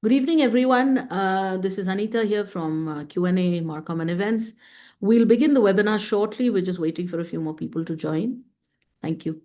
Good evening, everyone. This is Anita here from Q&A Marcom and Events. We'll begin the webinar shortly. We're just waiting for a few more people to join. Thank you.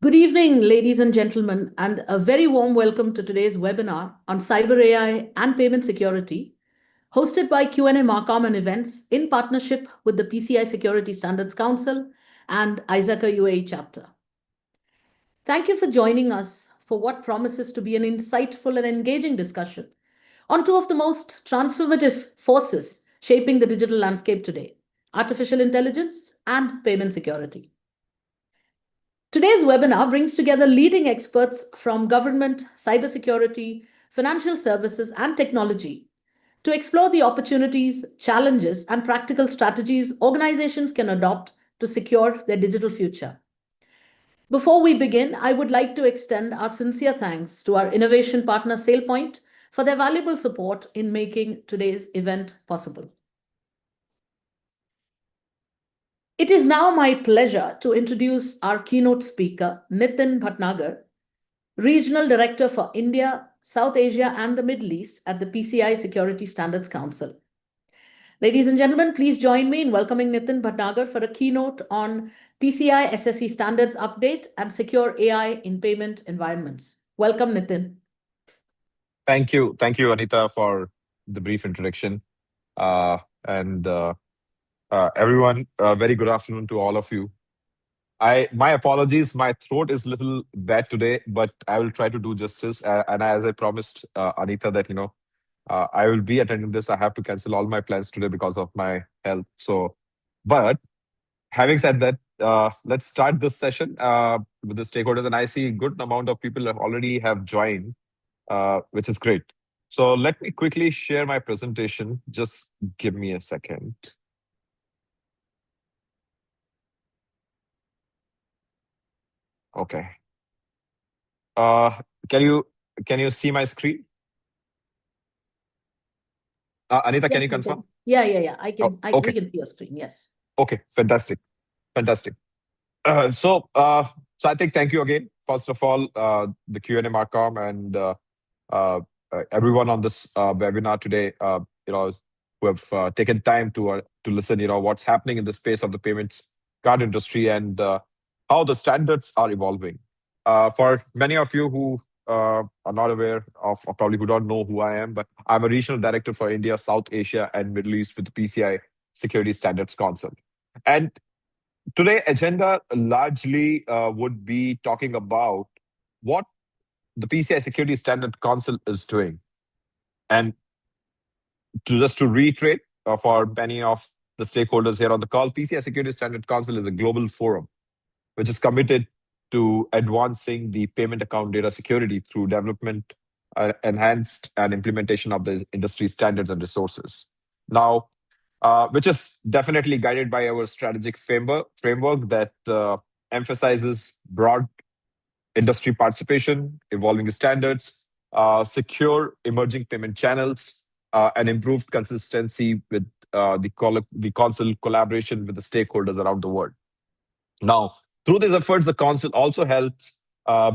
Good evening, ladies and gentlemen, and a very warm welcome to today's webinar on cyber AI and payment security, hosted by Q&A Marcom and Events in partnership with the PCI Security Standards Council and ISACA UAE chapter. Thank you for joining us for what promises to be an insightful and engaging discussion on two of the most transformative forces shaping the digital landscape today: artificial intelligence and payment security. Today's webinar brings together leading experts from government, cybersecurity, financial services, and technology to explore the opportunities, challenges, and practical strategies organizations can adopt to secure their digital future. Before we begin, I would like to extend our sincere thanks to our innovation partner, SailPoint, for their valuable support in making today's event possible. It is now my pleasure to introduce our keynote speaker, Nitin Bhatnagar, Regional Director for India, South Asia, and the Middle East at the PCI Security Standards Council. Ladies and gentlemen, please join me in welcoming Nitin Bhatnagar for a keynote on PCI SSE Standards Update and Secure AI in Payment Environments. Welcome, Nitin. Thank you. Thank you, Anita, for the brief introduction. And everyone, very good afternoon to all of you. My apologies, my throat is a little bad today, but I will try to do justice. And as I promised Anita that, I will be attending this. I have to cancel all my plans today because of my health. But having said that, let's start this session with the stakeholders. And I see a good amount of people already have joined, which is great. So let me quickly share my presentation. Just give me a second. Okay. Can you see my screen? Anita, Yes, can you Nitin. confirm? Yeah. Okay. We can see your screen. Yes. Okay. Fantastic. So I think thank you again. First of all, the Q&A Marcom and everyone on this webinar today, who have taken time to listen, what's happening in the space of the payments card industry and how the standards are evolving. For many of you who are not aware of, or probably who don't know who I am, but I'm a regional director for India, South Asia, and Middle East with the PCI Security Standards Council. And today agenda largely would be talking about what the PCI Security Standard Council is doing. And just to reiterate for many of the stakeholders here on the call, PCI Security Standard Council is a global forum which is committed to advancing the payment account data security through development, enhanced and implementation of the industry standards and resources. Now, which is definitely guided by our strategic framework that emphasizes broad industry participation, evolving standards, secure emerging payment channels, and improved consistency with the council collaboration with the stakeholders around the world. Now, through these efforts, the council also helps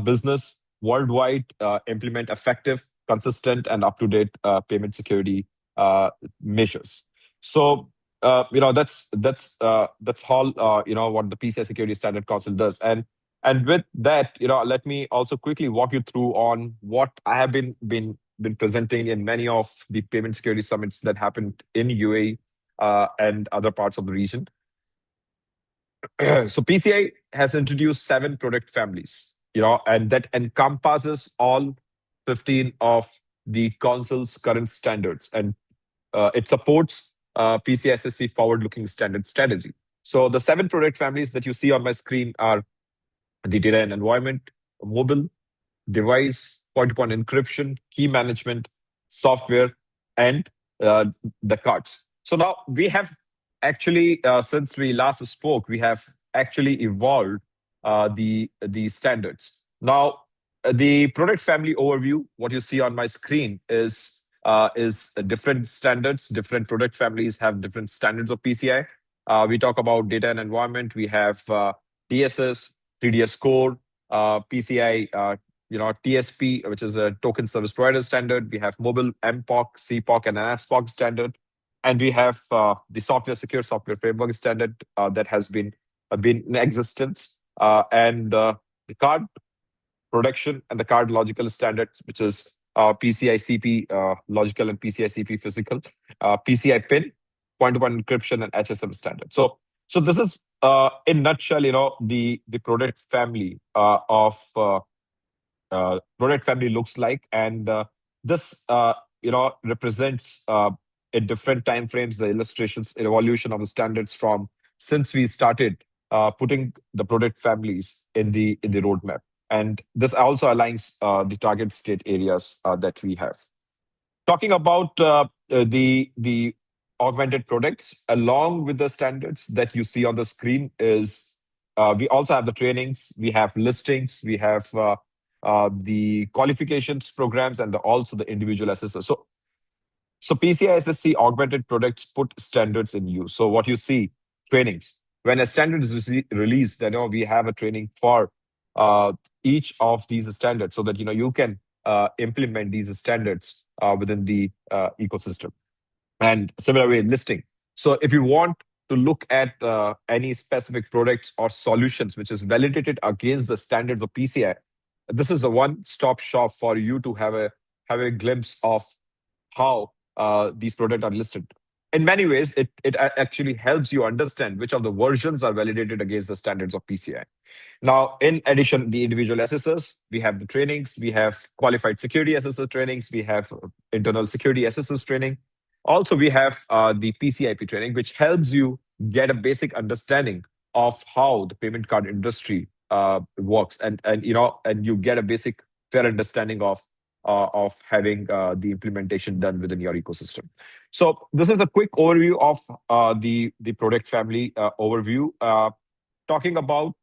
business worldwide implement effective, consistent, and up-to-date payment security measures. So, that's all what the PCI Security Standard Council does. And with that, let me also quickly walk you through on what I have been presenting in many of the payment security summits that happened in UAE and other parts of the region. So PCI has introduced 7 product families, and that encompasses all 15 of the council's current standards, and it supports PCI SSE forward-looking standard strategy. So the 7 product families that you see on my screen are the data and environment, mobile, device, point-to-point encryption, key management, software, and the cards. So now we have actually, since we last spoke, we have actually evolved the standards. Now, the product family overview, what you see on my screen is different standards. Different product families have different standards of PCI. We talk about data and environment. We have TSS, 3DS Core, PCI, TSP, which is a token service provider standard. We have mobile, MPOC, CPOC, and NSPOC standard. And we have the software secure software framework standard that has been in existence. And the card production and the card logical standards, which is PCI CP logical and PCI CP physical, PCI PIN, point-to-point encryption, and HSM standard. So this is in nutshell, the product family of product family looks like, and this represents in different time frames the illustrations evolution of the standards from since we started putting the product families in the roadmap, and this also aligns the target state areas that we have. Talking about the augmented products along with the standards that you see on the screen is we also have the trainings, we have listings, we have the qualifications programs, and also the individual assessors. So PCI SSC augmented products put standards in use. So what you see, trainings. When a standard is released, we have a training for each of these standards so that you can implement these standards within the ecosystem. And similarly, listing. So if you want to look at any specific products or solutions which is validated against the standards of PCI, this is a one-stop shop for you to have a glimpse of how these products are listed. In many ways, it actually helps you understand which of the versions are validated against the standards of PCI. Now, in addition, the individual assessors, we have the trainings, we have qualified security assessor trainings, we have internal security assessors training. Also, we have the PCIP training, which helps you get a basic understanding of how the payment card industry works, and you get a basic fair understanding of having the implementation done within your ecosystem. So this is a quick overview of the product family overview. Talking about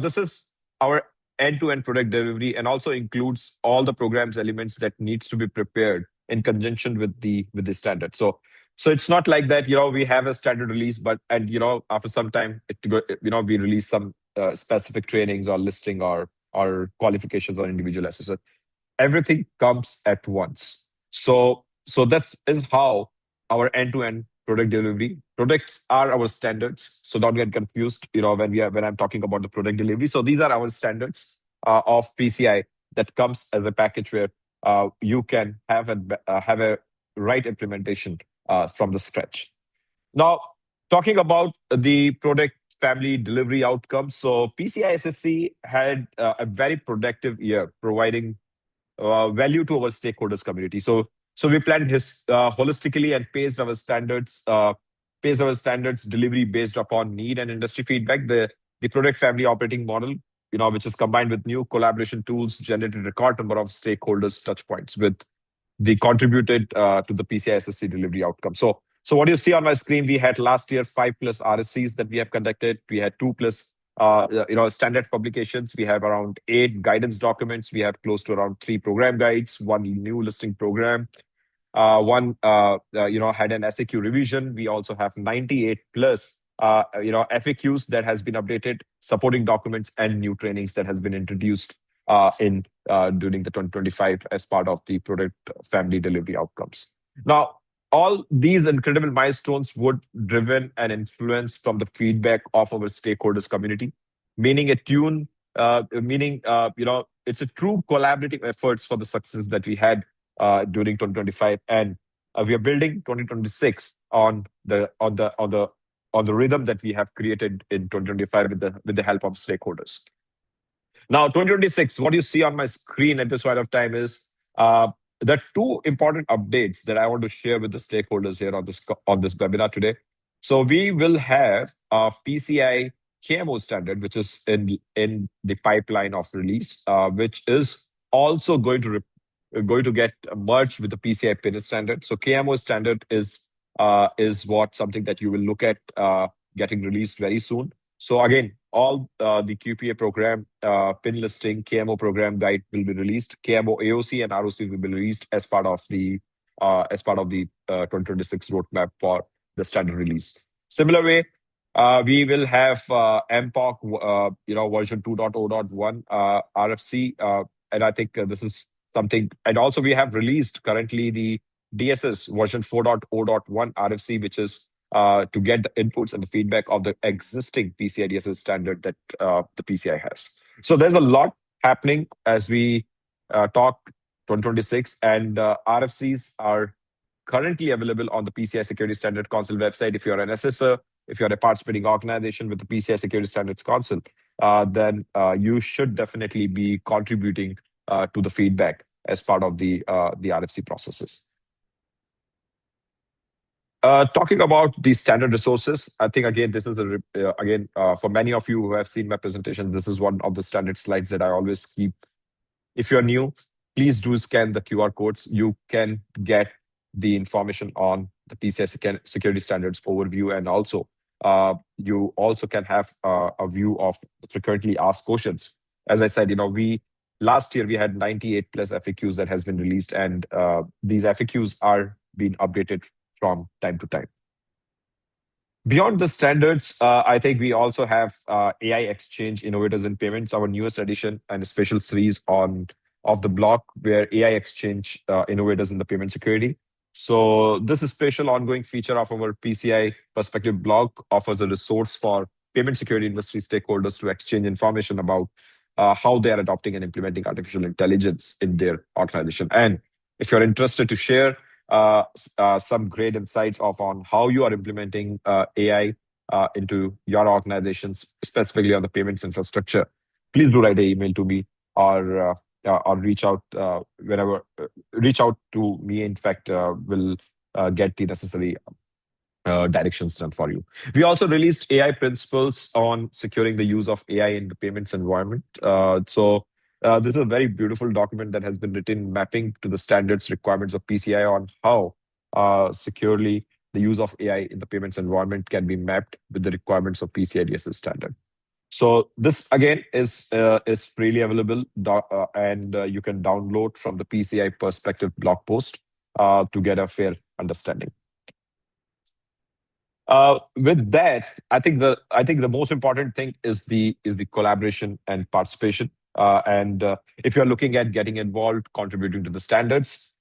this is our end-to-end product delivery, and also includes all the programs elements that needs to be prepared in conjunction with the standard. So it's not like that, we have a standard release, but after some time, we release some specific trainings or listing or qualifications or individual assessors. Everything comes at once. So this is how our end-to-end product delivery. Products are our standards, so don't get confused. When I'm talking about the product delivery, so these are our standards of PCI that comes as a package where you can have a right implementation from the scratch. Now, talking about the product family delivery outcomes, so PCI SSC had a very productive year, providing value to our stakeholders community. So we planned holistically and paced our standards delivery based upon need and industry feedback. The product family operating model, which is combined with new collaboration tools, generated record number of stakeholders touch points with the contributed to the PCI SSC delivery outcome. So what you see on my screen, we had last year 5+ RSCs that we have conducted. We had 2+ standard publications. We have around 8 guidance documents. We have close to around 3 program guides, 1 new listing program. One had an SAQ revision. We also have 98+ FAQs that has been updated, supporting documents, and new trainings that has been introduced during the 2025 as part of the product family delivery outcomes. Now, all these incredible milestones would driven and influenced from the feedback of our stakeholders community, meaning it's a true collaborative efforts for the success that we had during 2025, and we are building 2026 on the rhythm that we have created in 2025 with the help of stakeholders. Now, 2026, what you see on my screen at this point of time is there are 2 important updates that I want to share with the stakeholders here on this webinar today. So we will have a PCI KMO standard, which is in the pipeline of release, which is also going to get merged with the PCI PIN standard. So KMO standard is something that you will look at getting released very soon. So again, all the QPA program, PIN listing, KMO program guide will be released. KMO AOC and ROC will be released as part of the 2026 roadmap for the standard release. Similar way, we will have MPOC, version 2.0.1 RFC, and I think this is something. And also we have released currently the DSS version 4.0.1 RFC, which is to get the inputs and the feedback of the existing PCI DSS standard that the PCI has. So there's a lot happening as we talk 2026, and RFCs are currently available on the PCI Security Standard Council website. If you're an assessor, if you're a participating organization with the PCI Security Standards Council, then you should definitely be contributing to the feedback as part of the RFC processes. Talking about the standard resources, I think again this is for many of you who have seen my presentation, this is one of the standard slides that I always keep. If you're new, please do scan the QR codes. You can get the information on the PCI security standards overview, and also you also can have a view of the frequently asked questions. As I said, we last year we had 98 plus FAQs that has been released, and these FAQs are being updated from time to time. Beyond the standards, I think we also have AI Exchange Innovators in Payments, our newest edition and a special series of the blog where AI Exchange Innovators in the Payment Security. So this is special ongoing feature of our PCI Perspective blog offers a resource for payment security industry stakeholders to exchange information about how they are adopting and implementing artificial intelligence in their organization. And if you're interested to share some great insights on how you are implementing AI into your organizations, specifically on the payments infrastructure, please do write an email to me or reach out reach out to me. In fact, we'll get the necessary directions done for you. We also released AI principles on securing the use of AI in the payments environment. This is a very beautiful document that has been written mapping to the standards requirements of PCI on how securely the use of AI in the payments environment can be mapped with the requirements of PCI DSS standard. So this again is freely available, and you can download from the PCI Perspective blog post to get a fair understanding. With that, I think the most important thing is the collaboration and participation. If you're looking at getting involved, contributing to the standards,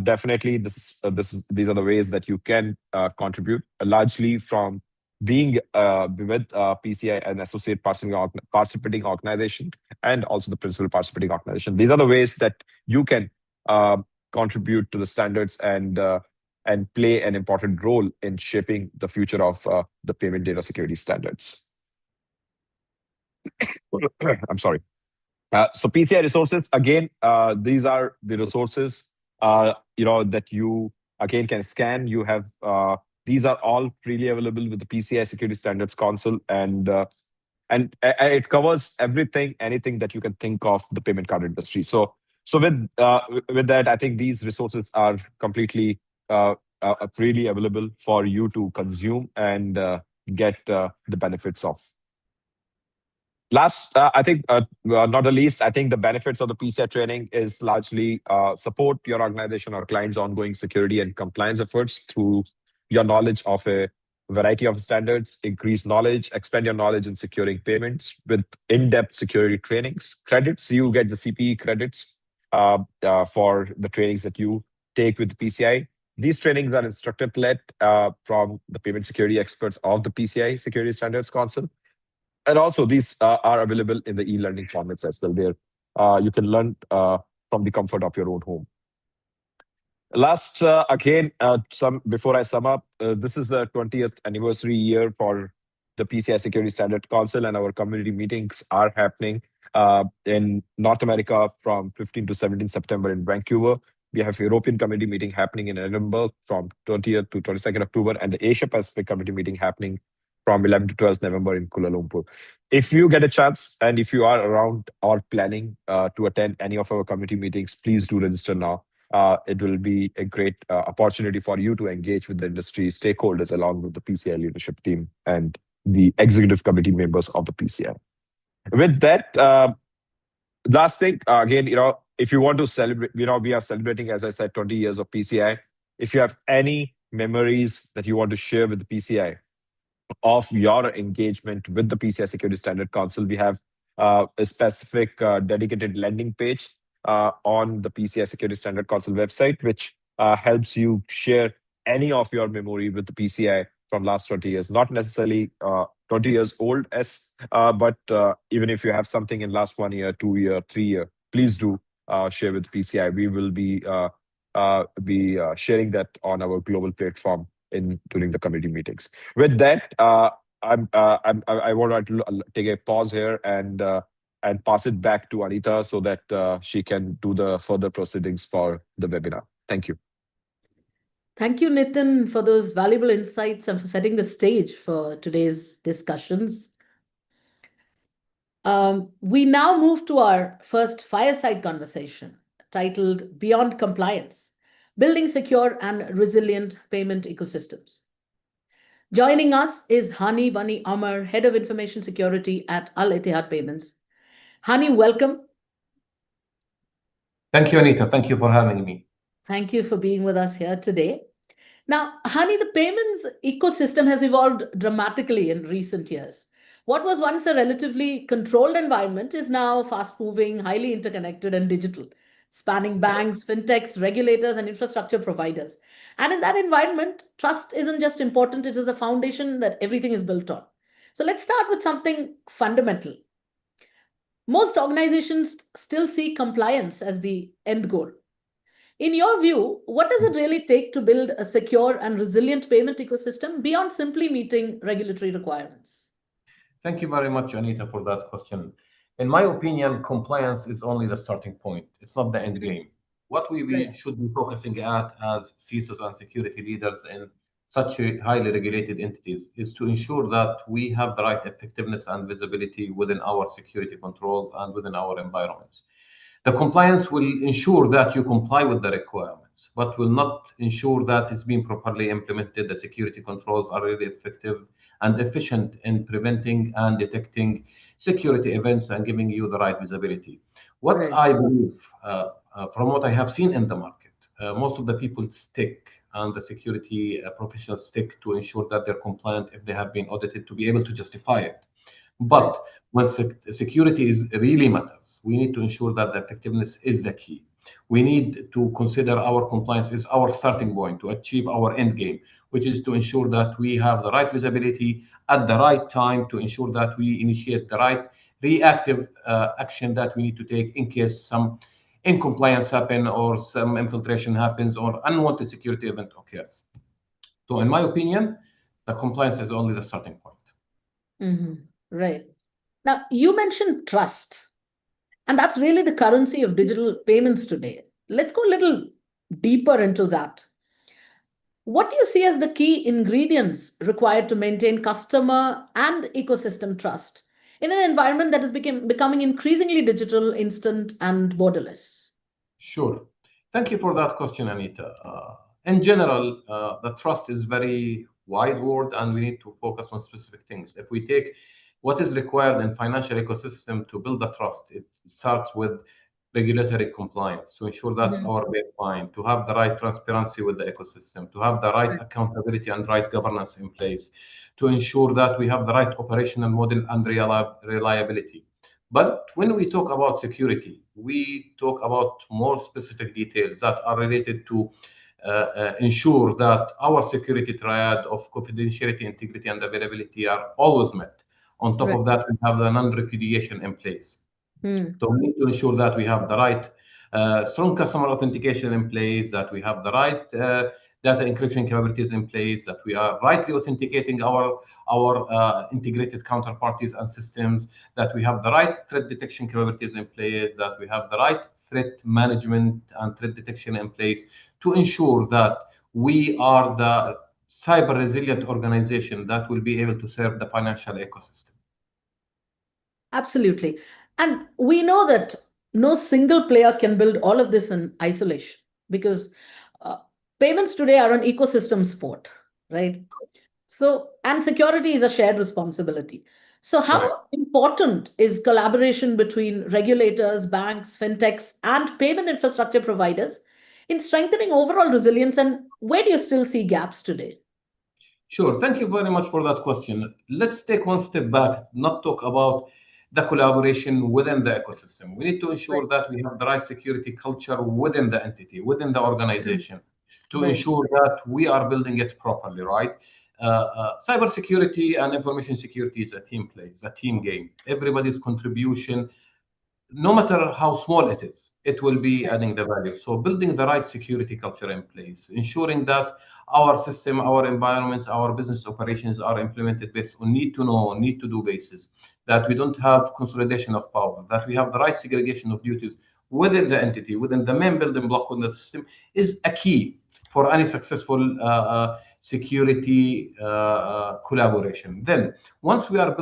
definitely these are the ways that you can contribute, largely from being with PCI and associate participating organization, and also the principal participating organization. These are the ways that you can contribute to the standards and play an important role in shaping the future of the payment data security standards. I'm sorry. So PCI resources, again, these are the resources that you again can scan. You have these are all freely available with the PCI Security Standards Council, and it covers anything that you can think of the payment card industry. So with that, I think these resources are completely freely available for you to consume and get the benefits of. Last, I think, not the least, I think the benefits of the PCI training is largely support your organization or clients' ongoing security and compliance efforts through your knowledge of a variety of standards, increase knowledge, expand your knowledge in securing payments with in-depth security trainings. Credits, you get the CPE credits for the trainings that you take with the PCI. These trainings are instructor-led from the payment security experts of the PCI Security Standards Council. And also these are available in the e-learning formats as well, where you can learn from the comfort of your own home. Last, again, before I sum up, this is the 20th anniversary year for the PCI Security Standard Council, and our community meetings are happening in North America from 15 to 17 September in Vancouver. We have European community meeting happening in Edinburgh from 20th to 22nd October, and the Asia Pacific community meeting happening from 11 to 12 November in Kuala Lumpur. If you get a chance and if you are around or planning to attend any of our community meetings, please do register now. It will be a great opportunity for you to engage with the industry stakeholders along with the PCI leadership team and the executive committee members of the PCI. With that, last thing, again, if you want to celebrate, we are celebrating, as I said, 20 years of PCI. If you have any memories that you want to share with the PCI of your engagement with the PCI Security Standard Council, we have a specific dedicated landing page on the PCI Security Standard Council website, which helps you share any of your memory with the PCI from last 20 years, not necessarily 20 years old, but even if you have something in last 1 year, 2 year, 3 year, please do share with PCI. We will be sharing that on our global platform in during the committee meetings. With that, I want to take a pause here and pass it back to Anita so that she can do the further proceedings for the webinar. Thank you. Thank you, Nitin, for those valuable insights and for setting the stage for today's discussions. We now move to our first fireside conversation titled Beyond Compliance, Building Secure and Resilient Payment Ecosystems. Joining us is Hani Bani Amar, Head of Information Security at Al Ittihad Payments. Hani, welcome. Thank you, Anita. Thank you for having me. Thank you for being with us here today. Now, Hani, the payments ecosystem has evolved dramatically in recent years. What was once a relatively controlled environment is now fast-moving, highly interconnected, and digital, spanning banks, fintechs, regulators, and infrastructure providers. And in that environment, trust isn't just important, it is a foundation that everything is built on. So let's start with something fundamental. Most organizations still see compliance as the end goal. In your view, what does it really take to build a secure and resilient payment ecosystem beyond simply meeting regulatory requirements? Thank you very much, Anita, for that question. In my opinion, compliance is only the starting point. It's not the end game. What we should be focusing at as CISOs and security leaders in such highly regulated entities is to ensure that we have the right effectiveness and visibility within our security controls and within our environments. The compliance will ensure that you comply with the requirements, but will not ensure that it's being properly implemented. The security controls are really effective and efficient in preventing and detecting security events and giving you the right visibility. What I believe, from what I have seen in the market, most of the people stick and the security professionals stick to ensure that they're compliant if they have been audited to be able to justify it. But when security is really matters, we need to ensure that the effectiveness is the key. We need to consider our compliance is our starting point to achieve our end game, which is to ensure that we have the right visibility at the right time to ensure that we initiate the right reactive action that we need to take in case some incompliance happen or some infiltration happens or unwanted security event occurs. So in my opinion, the compliance is only the starting point. Right. Now, you mentioned trust, and that's really the currency of digital payments today. Let's go a little deeper into that. What do you see as the key ingredients required to maintain customer and ecosystem trust in an environment that is becoming increasingly digital, instant, and borderless? Sure. Thank you for that question, Anita. In general, the trust is very wide word, and we need to focus on specific things. If we take what is required in financial ecosystem to build the trust, it starts with regulatory compliance to ensure that's our baseline, to have the right transparency with the ecosystem, to have the right accountability and right governance in place, to ensure that we have the right operational model and reliability. But when we talk about security, we talk about more specific details that are related to ensure that our security triad of confidentiality, integrity, and availability are always met. On top of that, we have the non-repudiation in place. So we need to ensure that we have the right strong customer authentication in place, that we have the right data encryption capabilities in place, that we are rightly authenticating our integrated counterparties and systems, that we have the right threat detection capabilities in place, that we have the right threat management and threat detection in place to ensure that we are the cyber resilient organization that will be able to serve the financial ecosystem. Absolutely. And we know that no single player can build all of this in isolation because payments today are an ecosystem sport, right? So, and security is a shared responsibility. So, how important is collaboration between regulators, banks, fintechs, and payment infrastructure providers in strengthening overall resilience? And where do you still see gaps today? Sure. Thank you very much for that question. Let's take one step back, not talk about the collaboration within the ecosystem. We need to ensure that we have the right security culture within the entity, within the organization, to ensure that we are building it properly, right? cybersecurity and information security is a team play, it's a team game. Everybody's contribution, no matter how small it is, it will be adding the value. So building the right security culture in place, ensuring that our system, our environments, our business operations are implemented based on need to know, need to do basis, that we don't have consolidation of power, that we have the right segregation of duties within the entity, within the main building block within the system is a key for any successful security collaboration. Then, once we are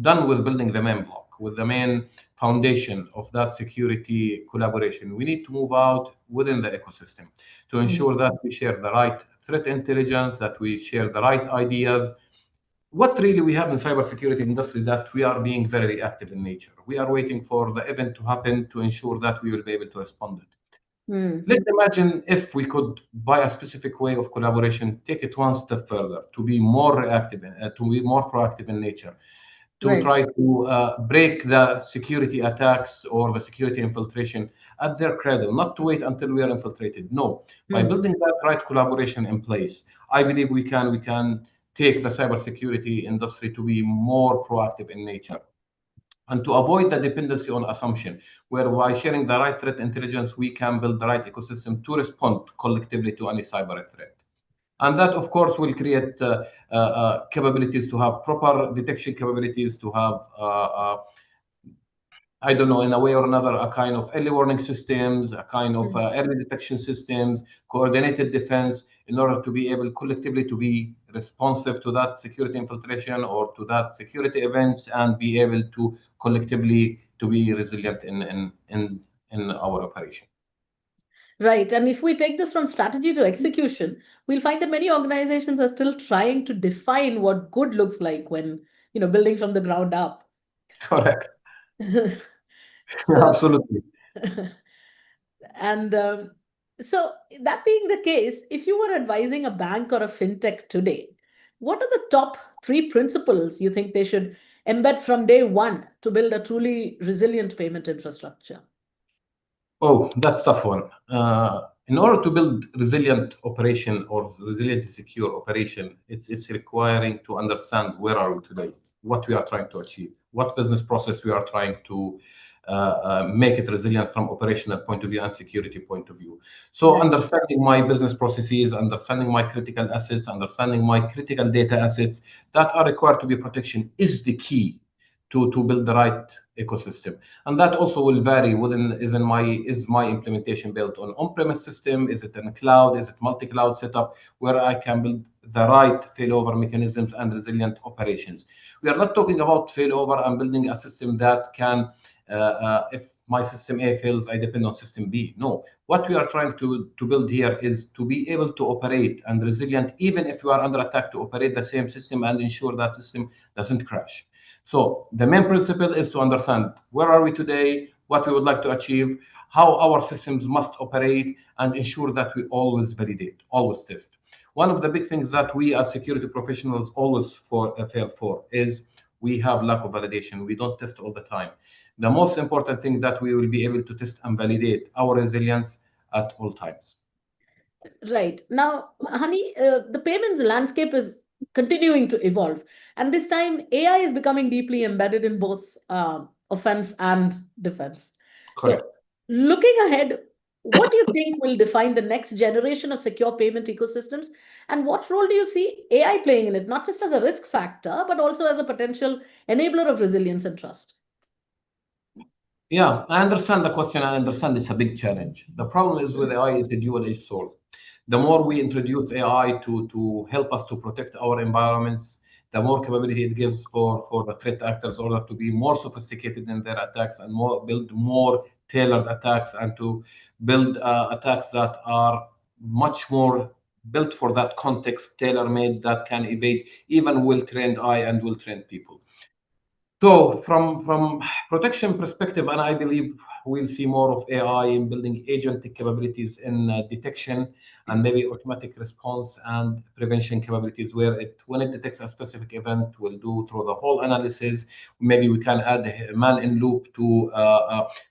done with building the main block, with the main foundation of that security collaboration, we need to move out within the ecosystem to ensure that we share the right threat intelligence, that we share the right ideas. What really we have in cybersecurity industry that we are being very reactive in nature. We are waiting for the event to happen to ensure that we will be able to respond it. Let's imagine if we could, by a specific way of collaboration, take it one step further to be more reactive, to be more proactive in nature, to try to break the security attacks or the security infiltration at their cradle, not to wait until we are infiltrated. No, by building that right collaboration in place, I believe we can take the cybersecurity industry to be more proactive in nature and to avoid the dependency on assumption, where by sharing the right threat intelligence, we can build the right ecosystem to respond collectively to any cyber threat. And that, of course, will create capabilities to have proper detection capabilities, to have, I don't know, in a way or another, a kind of early warning systems, a kind of early detection systems, coordinated defense, in order to be able collectively to be responsive to that security infiltration or to that security events, and be able to collectively to be resilient in our operation. Right. And if we take this from strategy to execution, we'll find that many organizations are still trying to define what good looks like when, building from the ground up. Correct. So, Absolutely. and so that being the case, if you were advising a bank or a fintech today, what are the top 3 principles you think they should embed from day one to build a truly resilient payment infrastructure? Oh, that's tough one. In order to build resilient operation or resilient secure operation, it's requiring to understand where are we today, what we are trying to achieve, what business process we are trying to make it resilient from operational point of view and security point of view. So understanding my business processes, understanding my critical assets, understanding my critical data assets that are required to be protection is the key to build the right ecosystem. And that also will vary within is my implementation built on on-premise system, is it in a cloud, is it multi-cloud setup where I can build the right failover mechanisms and resilient operations. We are not talking about failover and building a system that can if my system A fails, I depend on system B. No, what we are trying to build here is to be able to operate and resilient, even if you are under attack, to operate the same system and ensure that system doesn't crash. So the main principle is to understand where are we today, what we would like to achieve, how our systems must operate, and ensure that we always validate, always test. One of the big things that we as security professionals always fail for is we have lack of validation. We don't test all the time. The most important thing that we will be able to test and validate our resilience at all times. Right. Now, Hani, the payments landscape is continuing to evolve. And this time, AI is becoming deeply embedded in both offense and defense. Correct. So, looking ahead, what do you think will define the next generation of secure payment ecosystems? And what role do you see AI playing in it, not just as a risk factor, but also as a potential enabler of resilience and trust? Yeah, I understand the question. I understand it's a big challenge. The problem is with AI is a dual-edged sword. The more we introduce AI to help us to protect our environments, the more capability it gives for the threat actors in order to be more sophisticated in their attacks and build more tailored attacks and to build attacks that are much more built for that context, tailor-made, that can evade even well-trained eye and well-trained people. So from protection perspective, and I believe we'll see more of AI in building agentic capabilities in detection and maybe automatic response and prevention capabilities, where when it detects a specific event, will do through the whole analysis. Maybe we can add a man in loop to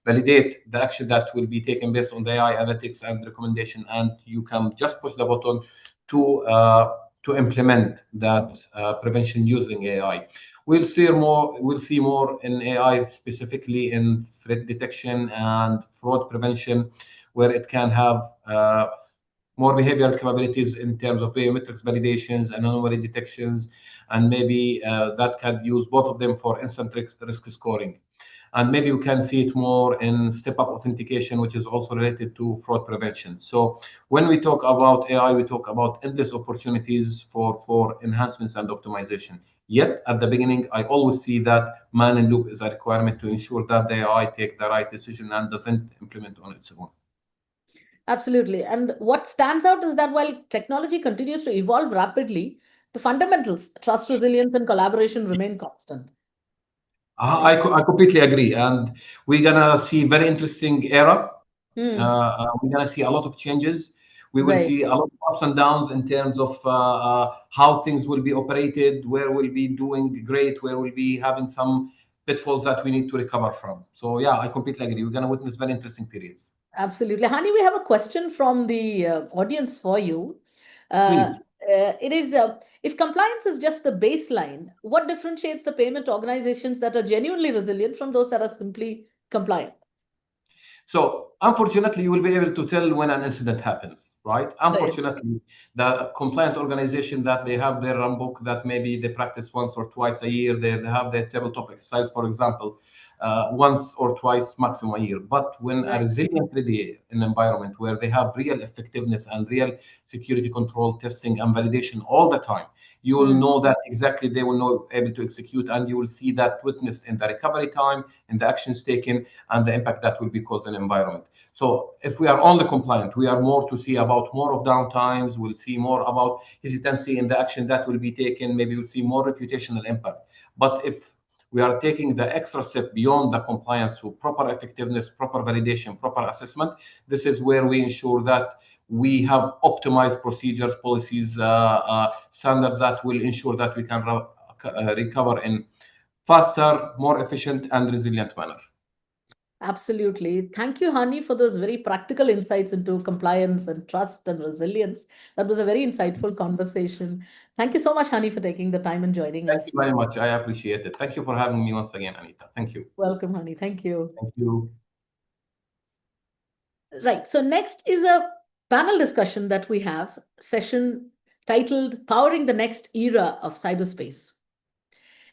validate the action that will be taken based on the AI analytics and recommendation, and you can just push the button to to implement that prevention using AI. We'll see more in AI, specifically in threat detection and fraud prevention, where it can have more behavioral capabilities in terms of biometrics validations and anomaly detections, and maybe that can use both of them for instant risk scoring. And maybe we can see it more in step-up authentication, which is also related to fraud prevention. So when we talk about AI, we talk about endless opportunities for enhancements and optimization. Yet at the beginning, I always see that man in loop is a requirement to ensure that the AI take the right decision and doesn't implement on its own. Absolutely. And what stands out is that while technology continues to evolve rapidly, the fundamentals, trust, resilience, and collaboration remain constant. I completely agree, and we're gonna see very interesting era. We're gonna see a lot of changes. We will Right. see a lot of ups and downs in terms of how things will be operated, where we'll be doing great, where we'll be having some pitfalls that we need to recover from. So yeah, I completely agree. We're gonna witness very interesting periods. Absolutely. Hani, we have a question from the audience for you. Please. It is if compliance is just the baseline, what differentiates the payment organizations that are genuinely resilient from those that are simply compliant? So unfortunately, you will be able to tell when an incident happens, right? Right. Unfortunately, the compliant organization that they have their run book that maybe they practice once or twice a year, they have their tabletop exercise, for example, once or twice maximum a year. But when a Right. resilient ready an environment where they have real effectiveness and real security control testing and validation all the time, you will know that exactly they will know able to execute, and you will see that witness in the recovery time, in the actions taken, and the impact that will be caused in the environment. So if we are only compliant, we are more to see about more of downtimes. We'll see more about hesitancy in the action that will be taken. Maybe we'll see more reputational impact. But if we are taking the extra step beyond the compliance to proper effectiveness, proper validation, proper assessment, this is where we ensure that we have optimized procedures, policies, standards that will ensure that we can recover in faster, more efficient, and resilient manner. Absolutely. Thank you, Hani, for those very practical insights into compliance and trust and resilience. That was a very insightful conversation. Thank you so much, Hani, for taking the time and joining Thank you us. very much. I appreciate it. Thank you for having me once again, Anita. Thank you. Welcome, Hani. Thank you. Thank you. Right. So next is a panel discussion that we have, session titled Powering the Next Era of Cyberspace.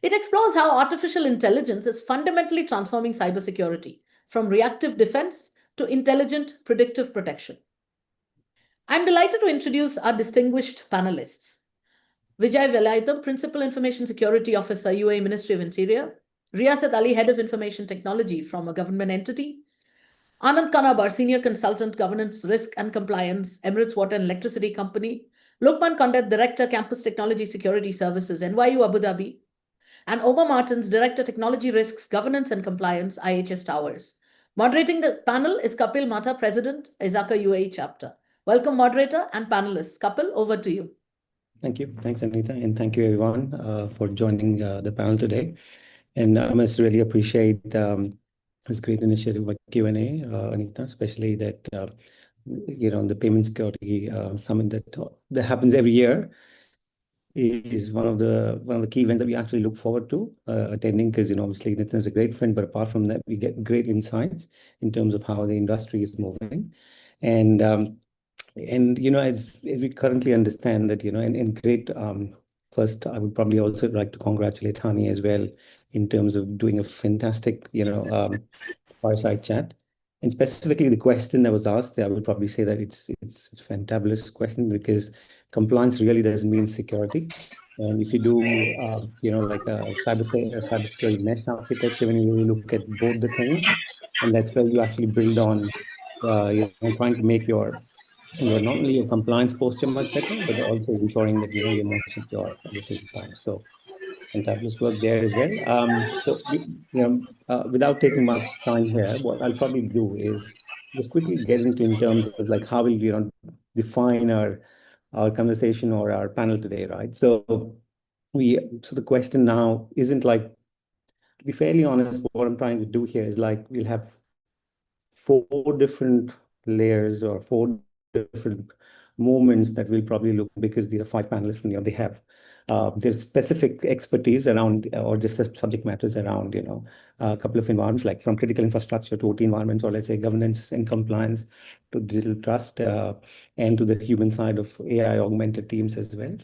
It explores how artificial intelligence is fundamentally transforming cybersecurity from reactive defense to intelligent predictive protection. I'm delighted to introduce our distinguished panelists. Vijay Velaytham, Principal Information Security Officer, UAE Ministry of Interior; Riyasat Ali, Head of Information Technology from a government entity; Anand Kanabar, Senior Consultant, Governance, Risk and Compliance, Emirates Water and Electricity Company; Lokman Kandat, Director, Campus Technology Security Services, NYU Abu Dhabi; and Omar Martins, Director, Technology Risks, Governance and Compliance, IHS Towers. Moderating the panel is Kapil Mata, President, Izaka UAE Chapter. Welcome, moderator and panelists. Kapil, over to you. Thank you. Thanks, Anita. And thank you, everyone, for joining the panel today. And I must really appreciate this great initiative by Q&A, Anita, especially that, the Payment Security Summit that happens every year is one of the key events that we actually look forward to attending, because, obviously Nitin is a great friend, but apart from that, we get great insights in terms of how the industry is moving. And as we currently understand that, and great, first, I would probably also like to congratulate Hani as well in terms of doing a fantastic, fireside chat. And specifically the question that was asked, I would probably say that it's a fantabulous question, because compliance really doesn't mean security. And if you do, like a cybersecurity mesh architecture, when you really look at both the things, and that's where you actually build on, trying to make your not only your compliance posture much better, but also ensuring that you're more secure at the same time. So fantabulous work there as well. Without taking much time here, what I'll probably do is just quickly get into in terms of like how we define our conversation or our panel today, right? So the question now isn't like, to be fairly honest, what I'm trying to do here is like we'll have four different layers or four different moments that we'll probably look, because these are 5 panelists, and they have their specific expertise around, or just subject matters around, a couple of environments, like from critical infrastructure to OT environments, or let's say governance and compliance to digital trust, and to the human side of AI augmented teams as well.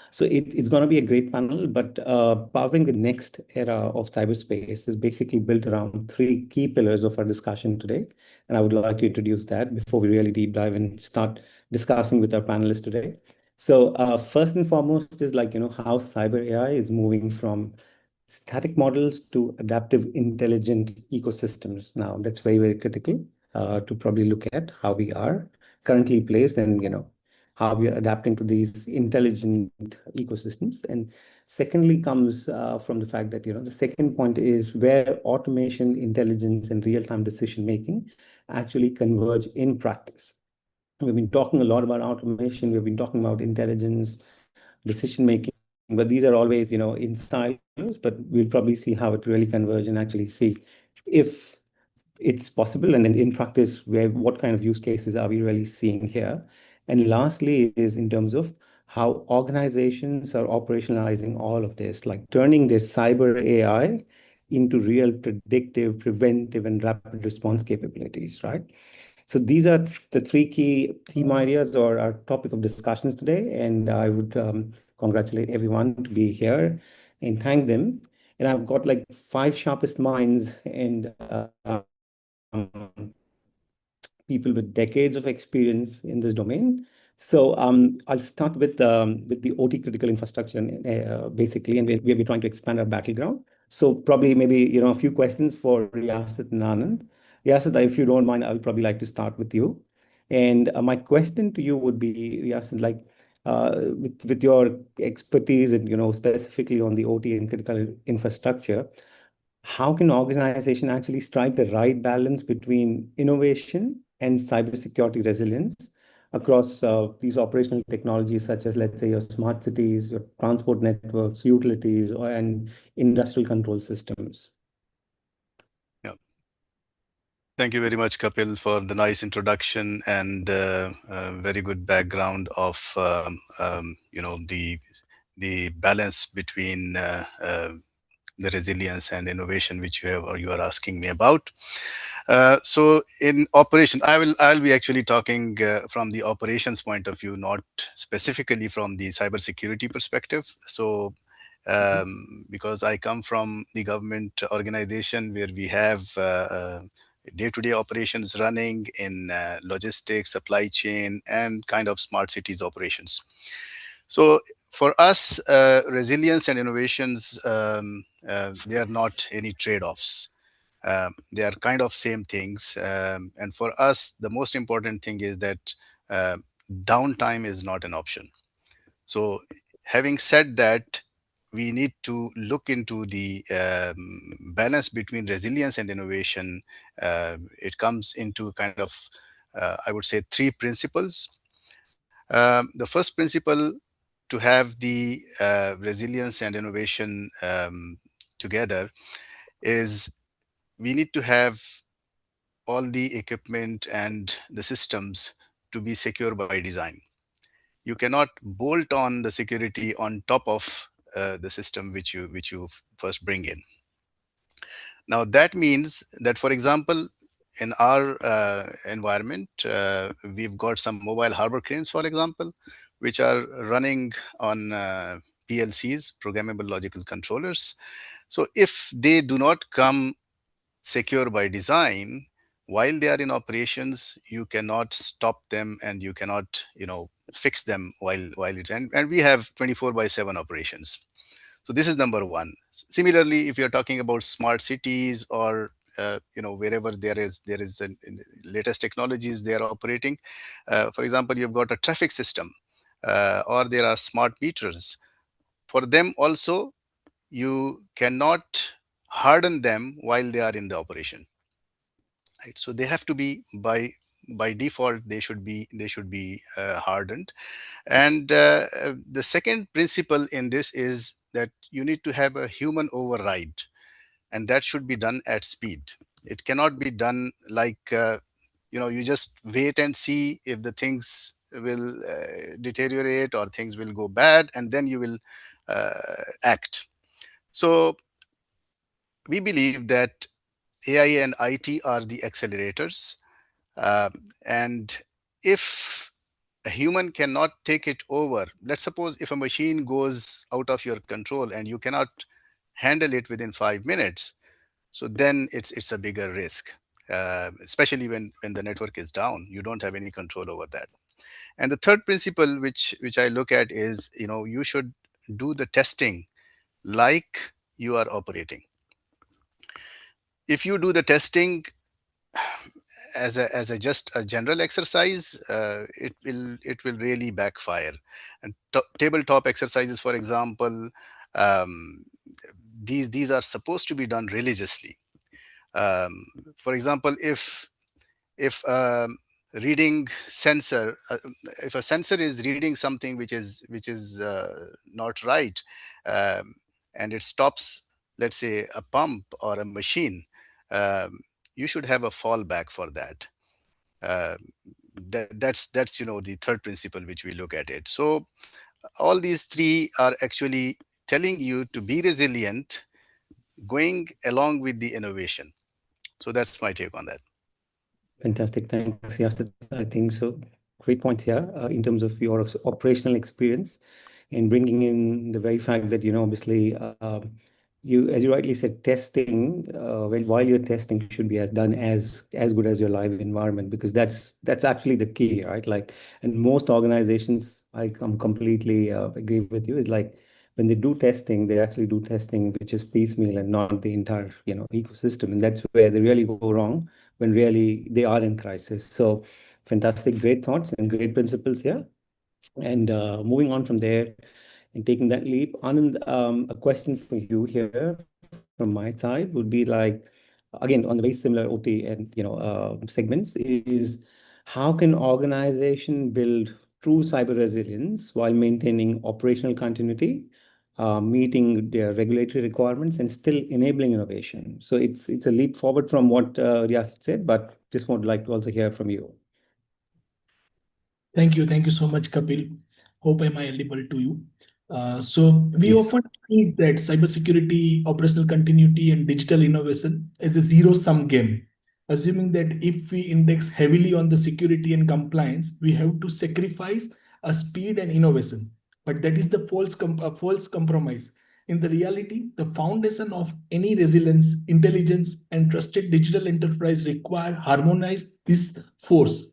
So it's going to be a great panel, but powering the next era of cyberspace is basically built around 3 key pillars of our discussion today. And I would like to introduce that before we really deep dive and start discussing with our panelists today. So first and foremost is how cyber AI is moving from static models to adaptive intelligent ecosystems. Now that's very, very critical to probably look at how we are currently placed, and how we are adapting to these intelligent ecosystems. And secondly comes from the fact that, the second point is where automation, intelligence, and real-time decision making actually converge in practice. We've been talking a lot about automation, we've been talking about intelligence, decision making, but these are always, in silos, but we'll probably see how it really converge and actually see if it's possible, and then in practice, what kind of use cases are we really seeing here? And lastly is in terms of how organizations are operationalizing all of this, like turning their cyber AI into real predictive, preventive, and rapid response capabilities, right? So these are the 3 key theme ideas or our topic of discussions today, and I would congratulate everyone to be here and thank them. And I've got like 5 sharpest minds and people with decades of experience in this domain. So I'll start with the OT critical infrastructure, basically, and we're trying to expand our battleground. So probably maybe a few questions for Riyasat and Anand. Riyasat, if you don't mind, I would probably like to start with you. And my question to you would be, Riyasat, like with your expertise and specifically on the OT and critical infrastructure, how can organization actually strike the right balance between innovation and cybersecurity resilience across these operational technologies, such as, let's say, your smart cities, your transport networks, utilities, and industrial control systems? Yeah. Thank you very much, Kapil, for the nice introduction and very good background of the balance between the resilience and innovation which you are asking me about. So in operation, I'll be actually talking from the operations point of view, not specifically from the cybersecurity perspective. So because I come from the government organization where we have day-to-day operations running in logistics, supply chain, and kind of smart cities operations. So for us, resilience and innovations, they are not any trade-offs. They are kind of same things. And for us, the most important thing is that downtime is not an option. So having said that, we need to look into the balance between resilience and innovation. It comes into kind of, I would say, 3 principles. The first principle to have the resilience and innovation together is we need to have all the equipment and the systems to be secure by design. You cannot bolt on the security on top of the system which you first bring in. Now that means that, for example, in our environment, we've got some mobile harbor cranes, for example, which are running on PLCs, programmable logical controllers. So if they do not come secure by design, while they are in operations, you cannot stop them and you cannot, fix them while it, and we have 24/7 operations. So this is number one. Similarly, if you're talking about smart cities or wherever there is latest technologies they are operating. For example, you've got a traffic system or there are smart meters. For them also, you cannot harden them while they are in the operation. Right? So they have to be by default they should be hardened. And the second principle in this is that you need to have a human override, and that should be done at speed. It cannot be done like you just wait and see if the things will deteriorate or things will go bad, and then you will act. So we believe that AI and IT are the accelerators. And if a human cannot take it over, let's suppose if a machine goes out of your control and you cannot handle it within 5 minutes, so then it's a bigger risk, especially when the network is down. You don't have any control over that. And the third principle, which I look at, is you should do the testing like you are operating. If you do the testing as a just a general exercise, it will really backfire. And tabletop exercises, for example, um, these are supposed to be done religiously. um, for example, if reading sensor if a sensor is reading something which is not right, um, and it stops, let's say, a pump or a machine, um, you should have a fallback for that. uh, that's the third principle which we look at it. So all these three are actually telling you to be resilient, going along with the innovation. So that's my take on that. Fantastic. Thanks, Yasir. I think so. Great point here in terms of your operational experience and bringing in the very fact that, obviously, you, as you rightly said, testing, while you're testing should be done as good as your live environment, because that's actually the key, right? Like, and most organizations, I completely agree with you, is like when they do testing, they actually do testing which is piecemeal and not the entire, ecosystem. And that's where they really go wrong, when really they are in crisis. So fantastic, great thoughts and great principles here. And moving on from there and taking that leap, Anand, a question for you here from my side would be like, again, on the very similar OT and segments, is how can organization build true cyber resilience while maintaining operational continuity, meeting their regulatory requirements, and still enabling innovation? So it's a leap forward from what Riyas said, but just would like to also hear from you. Thank you. Thank you so much, Kapil. Hope I'm audible to you. So we Yes. often see that cybersecurity, operational continuity, and digital innovation is a zero-sum game. Assuming that if we index heavily on the security and compliance, we have to sacrifice a speed and innovation. But that is the false compromise. In the reality, the foundation of any resilience, intelligence, and trusted digital enterprise require harmonize this force.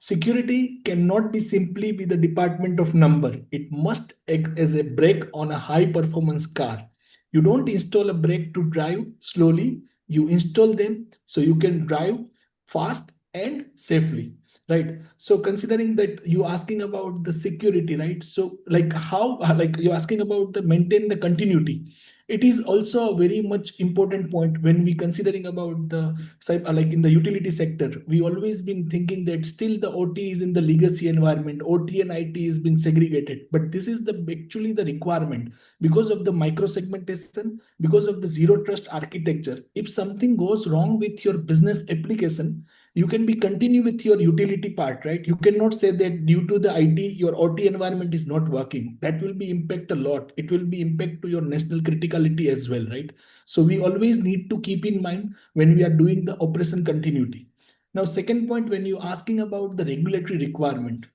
Security cannot be simply be the department of number. It must act as a brake on a high performance car. You don't install a brake to drive slowly. You install them so you can drive fast and safely. Right. So considering that you asking about the security, right? So like how like you're asking about the maintain the continuity. It is also a very much important point when we considering about the like in the utility sector. We always been thinking that still the OT is in the legacy environment. OT and IT is been segregated, but this is the actually the requirement because of the micro segmentation, because of the zero trust architecture. If something goes wrong with your business application, you can be continue with your utility part, right? You cannot say that due to the IT your OT environment is not working. That will be impact a lot. It will be impact to your national criticality as well, right? So we always need to keep in mind when we are doing the operation continuity. Now second point, when you asking about the regulatory requirement,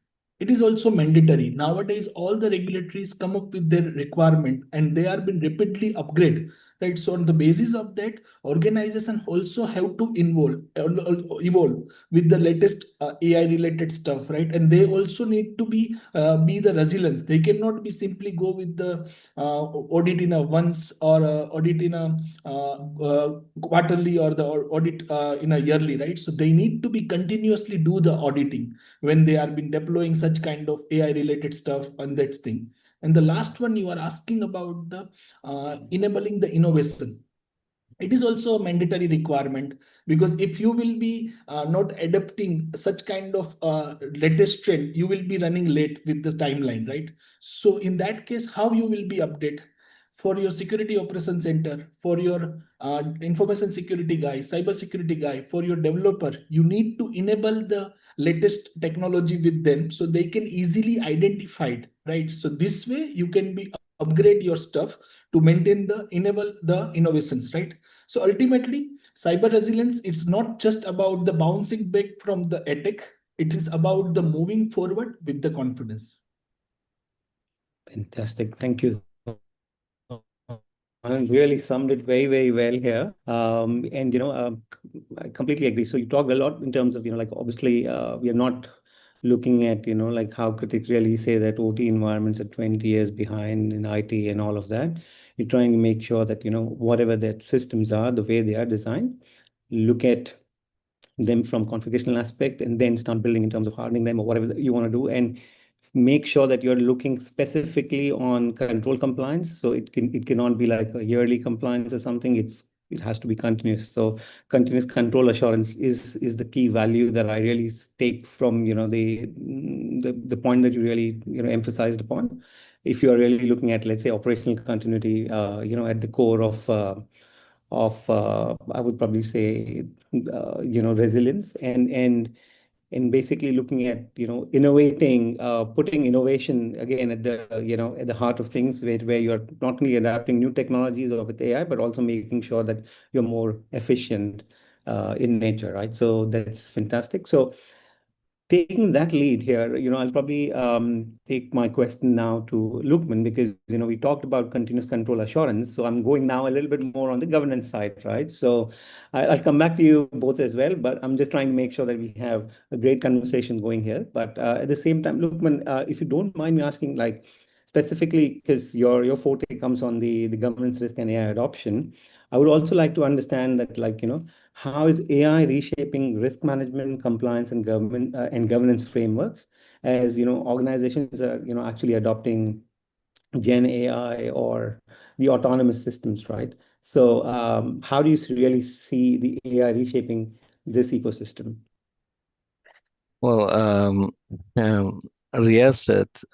it is also mandatory. Nowadays all the regulatories come up with their requirement and they are been rapidly upgraded, right? So on the basis of that, organization also have to evolve with the latest AI related stuff, right? And they also need to be the resilience. They cannot be simply go with the audit in a once or audit in a quarterly or the audit in a yearly, right? So they need to be continuously do the auditing when they are been deploying such kind of AI related stuff on that thing. And the last one you are asking about the enabling the innovation. It is also a mandatory requirement, because if you will be not adapting such kind of latest trend, you will be running late with the timeline, right? So in that case, how you will be update? for your security operations center, for your information security guy, cyber security guy, for your developer, you need to enable the latest technology with them so they can easily identify it, right? So this way you can be upgrade your stuff to maintain the enable the innovations, right? So ultimately, cyber resilience, it's not just about the bouncing back from the attack, it is about the moving forward with the confidence. Fantastic. Thank you. And really summed it very, very well here. And, I completely agree. So you talked a lot in terms of, like obviously we are not looking at, like how critics really say that OT environments are 20 years behind in IT and all of that. You're trying to make sure that, whatever that systems are, the way they are designed, look at them from configurational aspect and then start building in terms of hardening them or whatever you want to do, and make sure that you're looking specifically on control compliance. So it cannot be like a yearly compliance or something. It has to be continuous. So continuous control assurance is the key value that I really take from the point that you really emphasized upon. If you are really looking at, let's say, operational continuity, at the core of I would probably say resilience, and basically looking at innovating, putting innovation again at the at the heart of things, where you're not only adapting new technologies or with AI, but also making sure that you're more efficient in nature, right? So that's fantastic. So taking that lead here, I'll probably take my question now to Lukman, because we talked about continuous control assurance. So I'm going now a little bit more on the governance side, right? So I'll come back to you both as well, but I'm just trying to make sure that we have a great conversation going here. But at the same time, Lukman, if you don't mind me asking, like specifically, because your forte comes on the governance risk and AI adoption, I would also like to understand that, like, how is AI reshaping risk management, compliance, and government and governance frameworks, as organizations are actually adopting Gen AI or the autonomous systems, right? So how do you really see the AI reshaping this ecosystem? Well, Riyasat,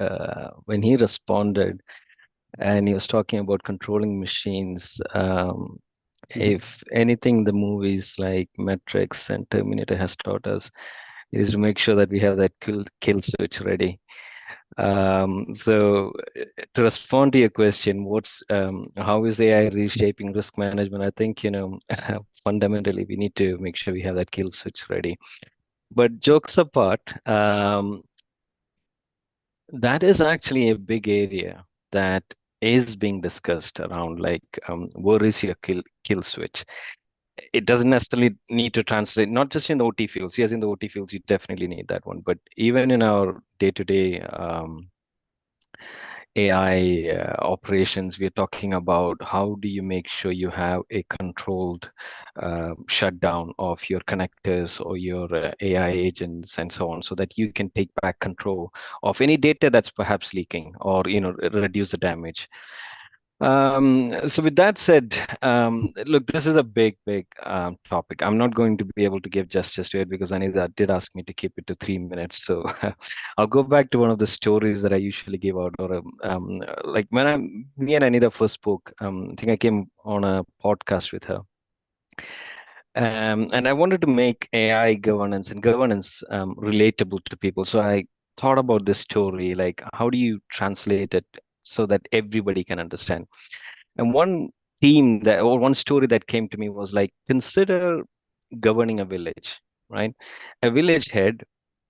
when he responded and he was talking about controlling machines, if anything, the movies like Matrix and Terminator has taught us is to make sure that we have that kill switch ready. So to respond to your question, how is AI reshaping risk management? I think, fundamentally we need to make sure we have that kill switch ready. But jokes apart, that is actually a big area that is being discussed around, like, where is your kill switch? It doesn't necessarily need to translate, not just in the OT fields. Yes, in the OT fields, you definitely need that one. But even in our day-to-day AI operations, we're talking about how do you make sure you have a controlled shutdown of your connectors or your AI agents and so on, so that you can take back control of any data that's perhaps leaking, or reduce the damage. So with that said, look, this is a big topic. I'm not going to be able to give justice to it because Anita did ask me to keep it to 3 minutes. So I'll go back to one of the stories that I usually give out, or like when me and Anita first spoke. I think I came on a podcast with her. And I wanted to make AI governance and governance relatable to people. So I thought about this story, like how do you translate it so that everybody can understand? And one story that came to me was like, consider governing a village, right? A village head,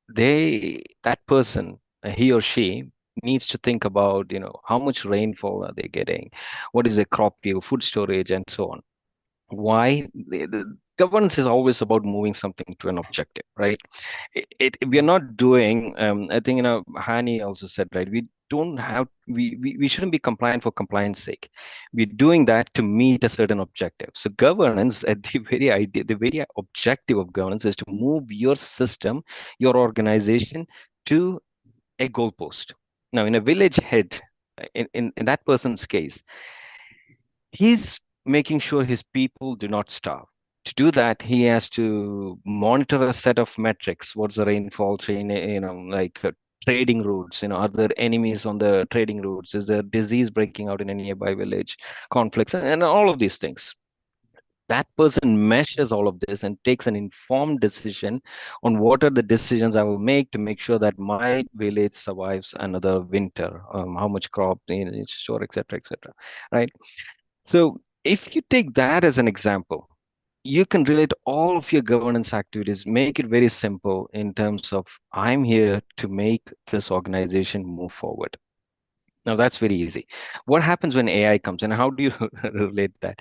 that person, he or she needs to think about, how much rainfall are they getting? What is their crop yield, food storage, and so on. Why? The governance is always about moving something to an objective, right? We are not doing, I think, Hani also said, right, we don't have, we shouldn't be compliant for compliance sake. We're doing that to meet a certain objective. So governance, at the very idea, the very objective of governance is to move your system, your organization, to a goalpost. Now, in a village head, in that person's case, he's making sure his people do not starve. To do that, he has to monitor a set of metrics. What's the rainfall chain, like trading routes? Are there enemies on the trading routes? Is there disease breaking out in a nearby village? Conflicts and all of these things. That person measures all of this and takes an informed decision on what are the decisions I will make to make sure that my village survives another winter, how much crop in store, etc., right? So if you take that as an example, you can relate all of your governance activities, make it very simple in terms of I'm here to make this organization move forward. Now that's very easy. What happens when AI comes in? How do you relate that?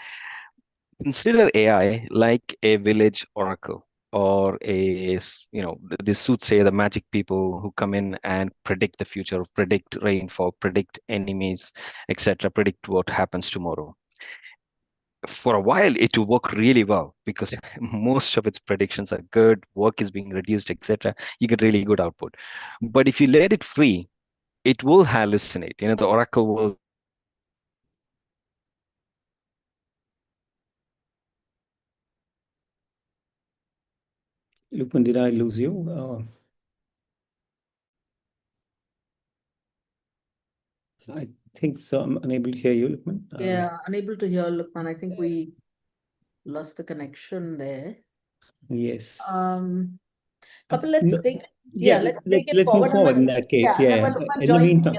Consider AI like a village oracle or the soothsayer, the magic people who come in and predict the future, predict rainfall, predict enemies, etc., predict what happens tomorrow. For a while, it will work really well because most of its predictions are good, work is being reduced, etc. You get really good output. But if you let it free, it will hallucinate. The oracle will Lukman, did I lose you? I think so. I'm unable to hear you, Lukman. Yeah, unable to hear Lukman. I think we lost the connection there. Yes. Kapil, let's No, take let's take it let's move forward. forward in that case. And when Yeah. Lukman In the joins, meantime,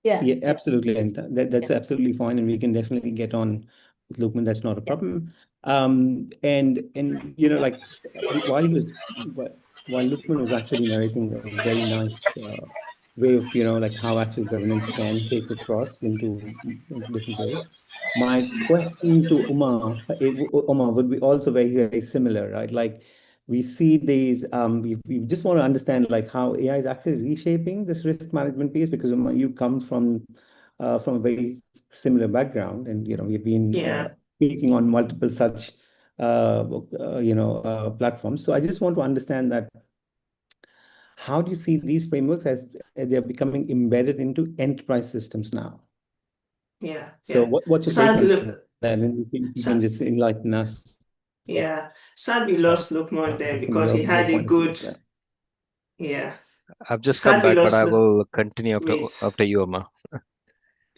yeah, absolutely. And that's absolutely fine. And we can definitely get on with Lukman. That's not a problem. And like while he was while Lukman was actually narrating a very nice way of like how actual governance can take across into different ways. My question to Uma would be also very, very similar, right? Like we see these, we just want to understand like how AI is actually reshaping this risk management piece because Uma, you come from a very similar background, and we've been speaking on multiple such platforms. So I just want to understand that how do you see these frameworks as they're becoming embedded into enterprise systems now? Yeah. So what's your take Sadly, on that? And if you can just enlighten us. Yeah. Sadly, lost Lukman there From because he your had a point of view good, as well. yeah. I've just come Sadly back, but lost I will continue Wait. after you, Amma.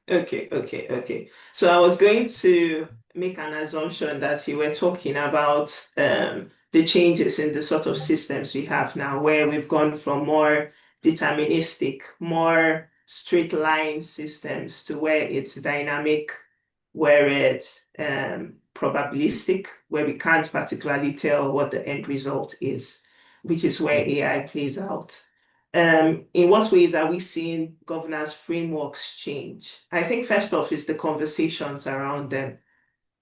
Okay. So I was going to make an assumption that you were talking about the changes in the sort of systems we have now, where we've gone from more deterministic, more straight line systems to where it's dynamic, where it's probabilistic, where we can't particularly tell what the end result is, which is where AI plays out. In what ways are we seeing governance frameworks change? I think first off is the conversations around them.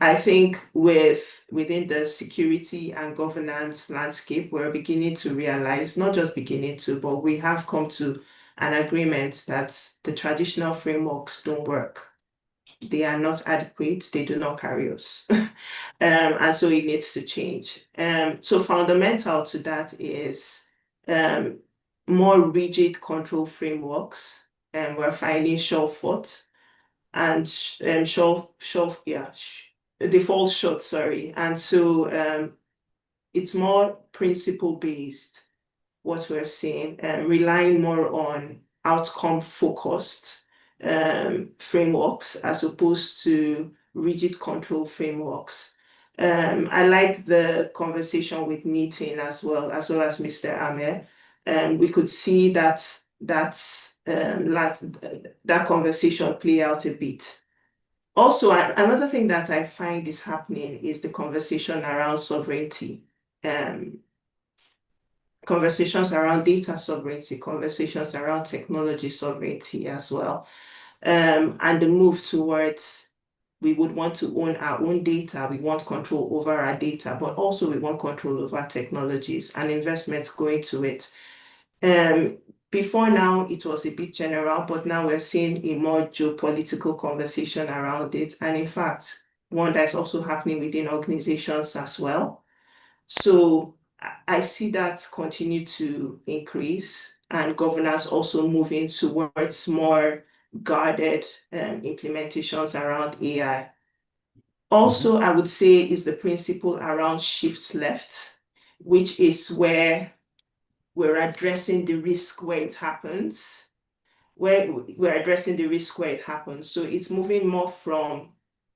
I think within the security and governance landscape, we're beginning to realize, not just beginning to, but we have come to an agreement that the traditional frameworks don't work. They are not adequate, they do not carry us. And so it needs to change. So fundamental to that is more rigid control frameworks, and we're finding short foot and they fall short, sorry. And so it's more principle based, what we're seeing, relying more on outcome focused frameworks as opposed to rigid control frameworks. I like the conversation with Nitin as well as Mr. Amer. We could see that conversation play out a bit. Also, another thing that I find is happening is the conversation around sovereignty, conversations around data sovereignty, conversations around technology sovereignty as well, and the move towards we would want to own our own data. We want control over our data, but also we want control over technologies and investments going to it. Before now, it was a bit general, but now we're seeing a more geopolitical conversation around it. And in fact, one that's also happening within organizations as well. So I see that continue to increase and governance also moving towards more guarded implementations around AI. Also, I would say is the principle around shift left, which is where we're addressing the risk where it happens, we're addressing the risk where it happens. So it's moving more from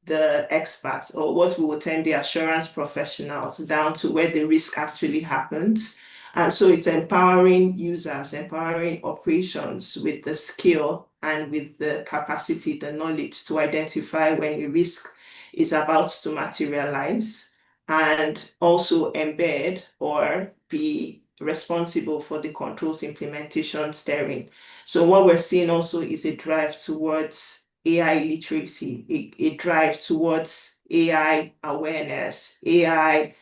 the experts, or what we would term the assurance professionals, down to where the risk actually happens. And so it's empowering users, empowering operations with the skill and with the capacity, the knowledge to identify when a risk is about to materialize, and also embed or be responsible for the controls implementation steering. So what we're seeing also is a drive towards AI literacy, a drive towards AI awareness, AI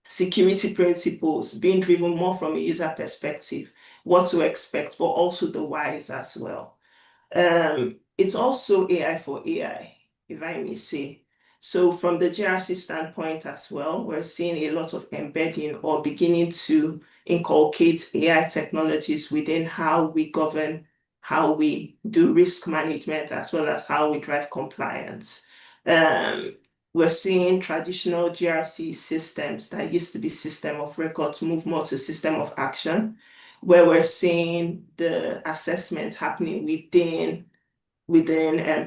security principles being driven more from a user perspective, what to expect, but also the whys as well. It's also AI for AI, if I may say. So from the GRC standpoint as well, we're seeing a lot of embedding or beginning to inculcate AI technologies within how we govern, how we do risk management, as well as how we drive compliance. We're seeing traditional GRC systems that used to be system of records move more to system of action, where we're seeing the assessments happening within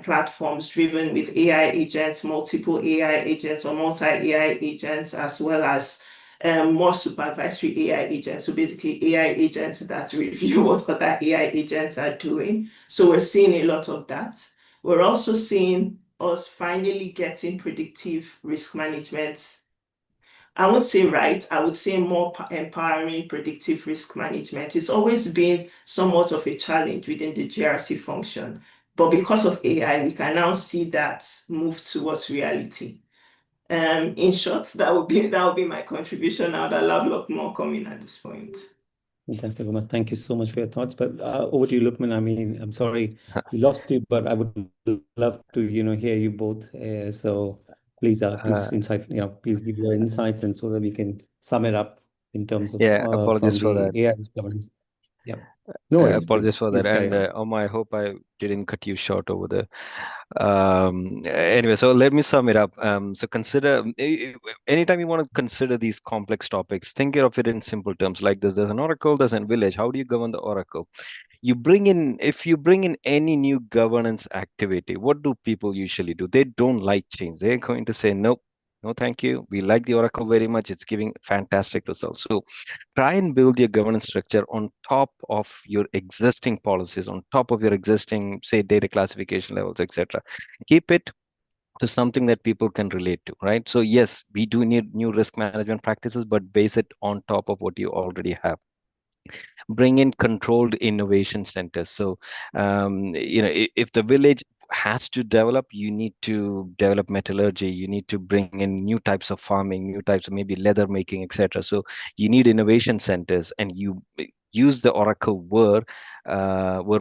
platforms driven with AI agents, multiple AI agents or multi-AI agents, as well as more supervisory AI agents. So basically AI agents that review what other AI agents are doing. So we're seeing a lot of that. We're also seeing us finally getting predictive risk management. I would say right, I would say more empowering predictive risk management. It's always been somewhat of a challenge within the GRC function. But because of AI, we can now see that move towards reality. In short, that would be my contribution. I would allow a lot more coming at this point. Fantastic, Omar. Thank you so much for your thoughts. But over to you, Lukman. I mean, I'm sorry we lost you, but I would love to, hear you both. So please please give your insights, and so that we can sum it up in terms of Yeah, apologies from for the that. AI governance. Yeah. No worries, Apologies for that. please carry And on. Omar, I hope I didn't cut you short over there. Anyway, so let me sum it up. So consider anytime you want to consider these complex topics, think of it in simple terms like this. There's an oracle, there's a village. How do you govern the oracle? If you bring in any new governance activity, what do people usually do? They don't like change. They're going to say, nope, no, thank you. We like the oracle very much. It's giving fantastic results. So try and build your governance structure on top of your existing policies, on top of your existing, say, data classification levels, etc. Keep it to something that people can relate to, right? So yes, we do need new risk management practices, but base it on top of what you already have. Bring in controlled innovation centers. So if the village has to develop, you need to develop metallurgy, you need to bring in new types of farming, new types of maybe leather making, etc. So you need innovation centers, and you use the oracle where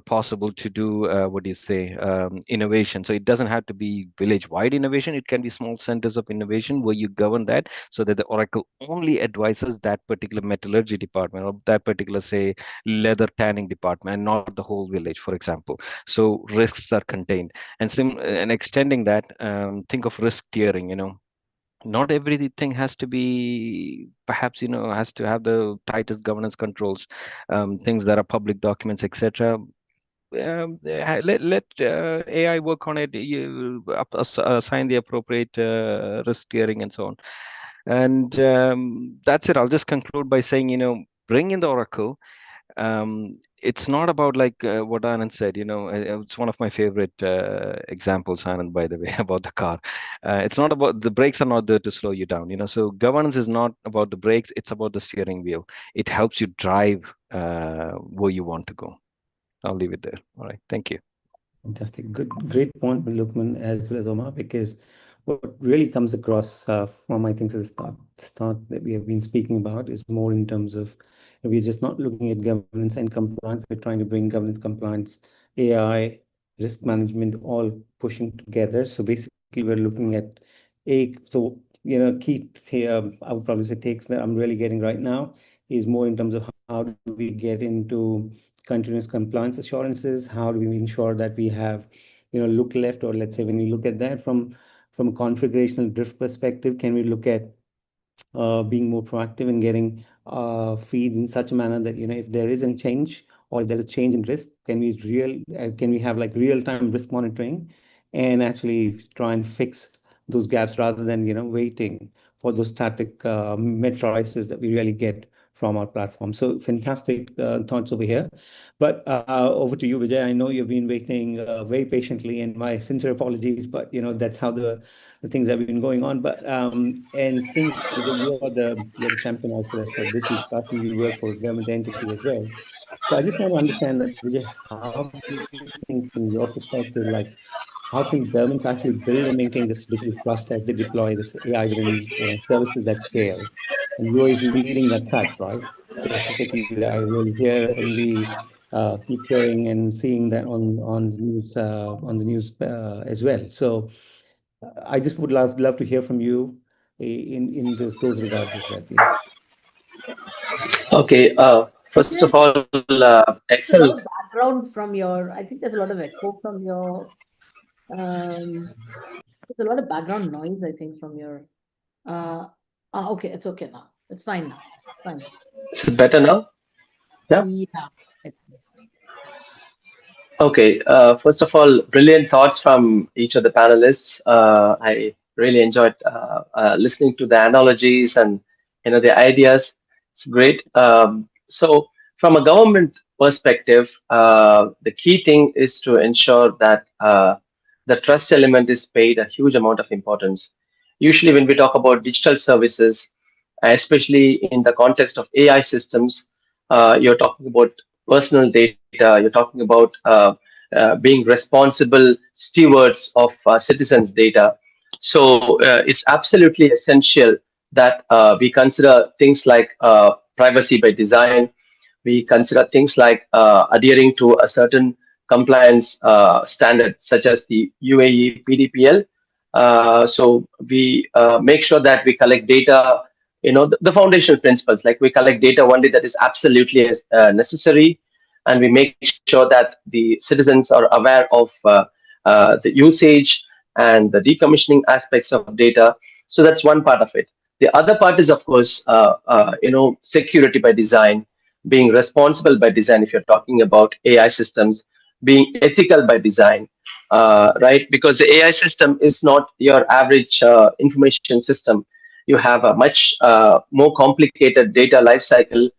possible to do innovation. So it doesn't have to be village wide innovation, it can be small centers of innovation where you govern that, so that the oracle only advises that particular metallurgy department or that particular, say, leather tanning department, and not the whole village, for example. So risks are contained. And extending that, think of risk tiering. Not everything has to be, perhaps, has to have the tightest governance controls. Things that are public documents, etc. Let AI work on it. You assign the appropriate risk tiering and so on. And that's it. I'll just conclude by saying, bring in the oracle. It's not about like what Anand said. It's one of my favorite examples, Anand, by the way, about the car. It's not about, the brakes are not there to slow you down. So governance is not about the brakes, it's about the steering wheel. It helps you drive where you want to go. I'll leave it there. All right, thank you. Fantastic. Great point, Lukman, as well as Omar, because what really comes across from, I think, the start that we have been speaking about is more in terms of, we're just not looking at governance and compliance. We're trying to bring governance, compliance, AI, risk management, all pushing together. So basically, we're looking at key I would probably say takes that I'm really getting right now is more in terms of how do we get into continuous compliance assurances, how do we ensure that we have, look left, or let's say when we look at that from a configurational drift perspective, can we look at being more proactive in getting feeds in such a manner that, if there is any change or if there's a change in risk, can we have like real-time risk monitoring and actually try and fix those gaps rather than, waiting for those static matrices that we really get from our platform. So fantastic thoughts over here. But over to you, Vijay. I know you've been waiting very patiently, and my sincere apologies, but that's how the things have been going on. But and since Vijay, you're the champion as far as for this discussion, you work for a government entity as well. So I just want to understand that, Vijay, how do you think from your perspective, like how can governments actually build and maintain this digital trust as they deploy this AI-driven services at scale? And UAE is leading that pack, right? Specifically, I really hear and we keep hearing and seeing that on the news as well. So I just would love to hear from you in those regards as well, please. Okay, first of all, There's a excellent. lot of background from your, I think there's a lot of echo from your, there's a lot of background noise, I think, from your, okay, it's okay now. It's fine now. Fine. Is it better now? Yeah. Yeah. Okay. First of all, brilliant thoughts from each of the panelists. I really enjoyed listening to the analogies and the ideas. It's great. So, from a government perspective, the key thing is to ensure that the trust element is paid a huge amount of importance. Usually, when we talk about digital services, especially in the context of AI systems, you're talking about personal data. You're talking about being responsible stewards of citizens' data. So it's absolutely essential that we consider things like privacy by design. We consider things like adhering to a certain compliance standard, such as the UAE PDPL. So we make sure that we collect data, the foundational principles, like we collect data only that is absolutely necessary, and we make sure that the citizens are aware of the usage and the decommissioning aspects of data. So that's one part of it. The other part is, of course, security by design, being responsible by design. If you're talking about AI systems, being ethical by design, right? Because the AI system is not your average information system. You have a much more complicated data lifecycle,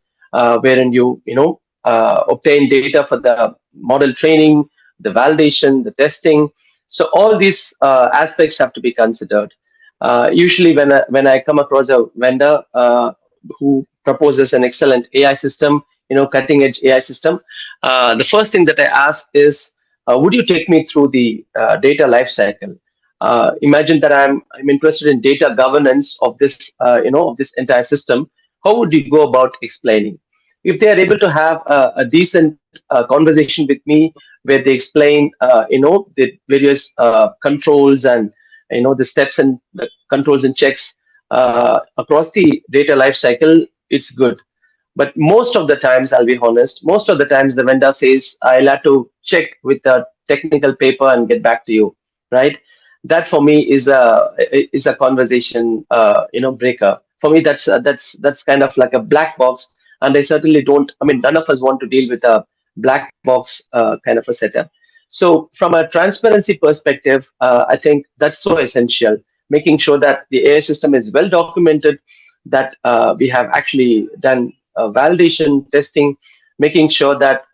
wherein obtain data for the model training, the validation, the testing. So all these aspects have to be considered. Usually, when I come across a vendor who proposes an excellent AI system, cutting edge AI system, the first thing that I ask is, would you take me through the data lifecycle? Imagine that I'm interested in data governance of this of this entire system. How would you go about explaining? If they are able to have a decent conversation with me where they explain the various controls and the steps and the controls and checks across the data life cycle, it's good. But most of the times, I'll be honest, most of the times the vendor says, I'll have to check with the technical paper and get back to you, right? That for me is a conversation breaker. For me, that's kind of like a black box, and I certainly don't. I mean, none of us want to deal with a black box kind of a setup. So, from a transparency perspective, I think that's so essential. Making sure that the AI system is well documented, that we have actually done validation testing, making sure that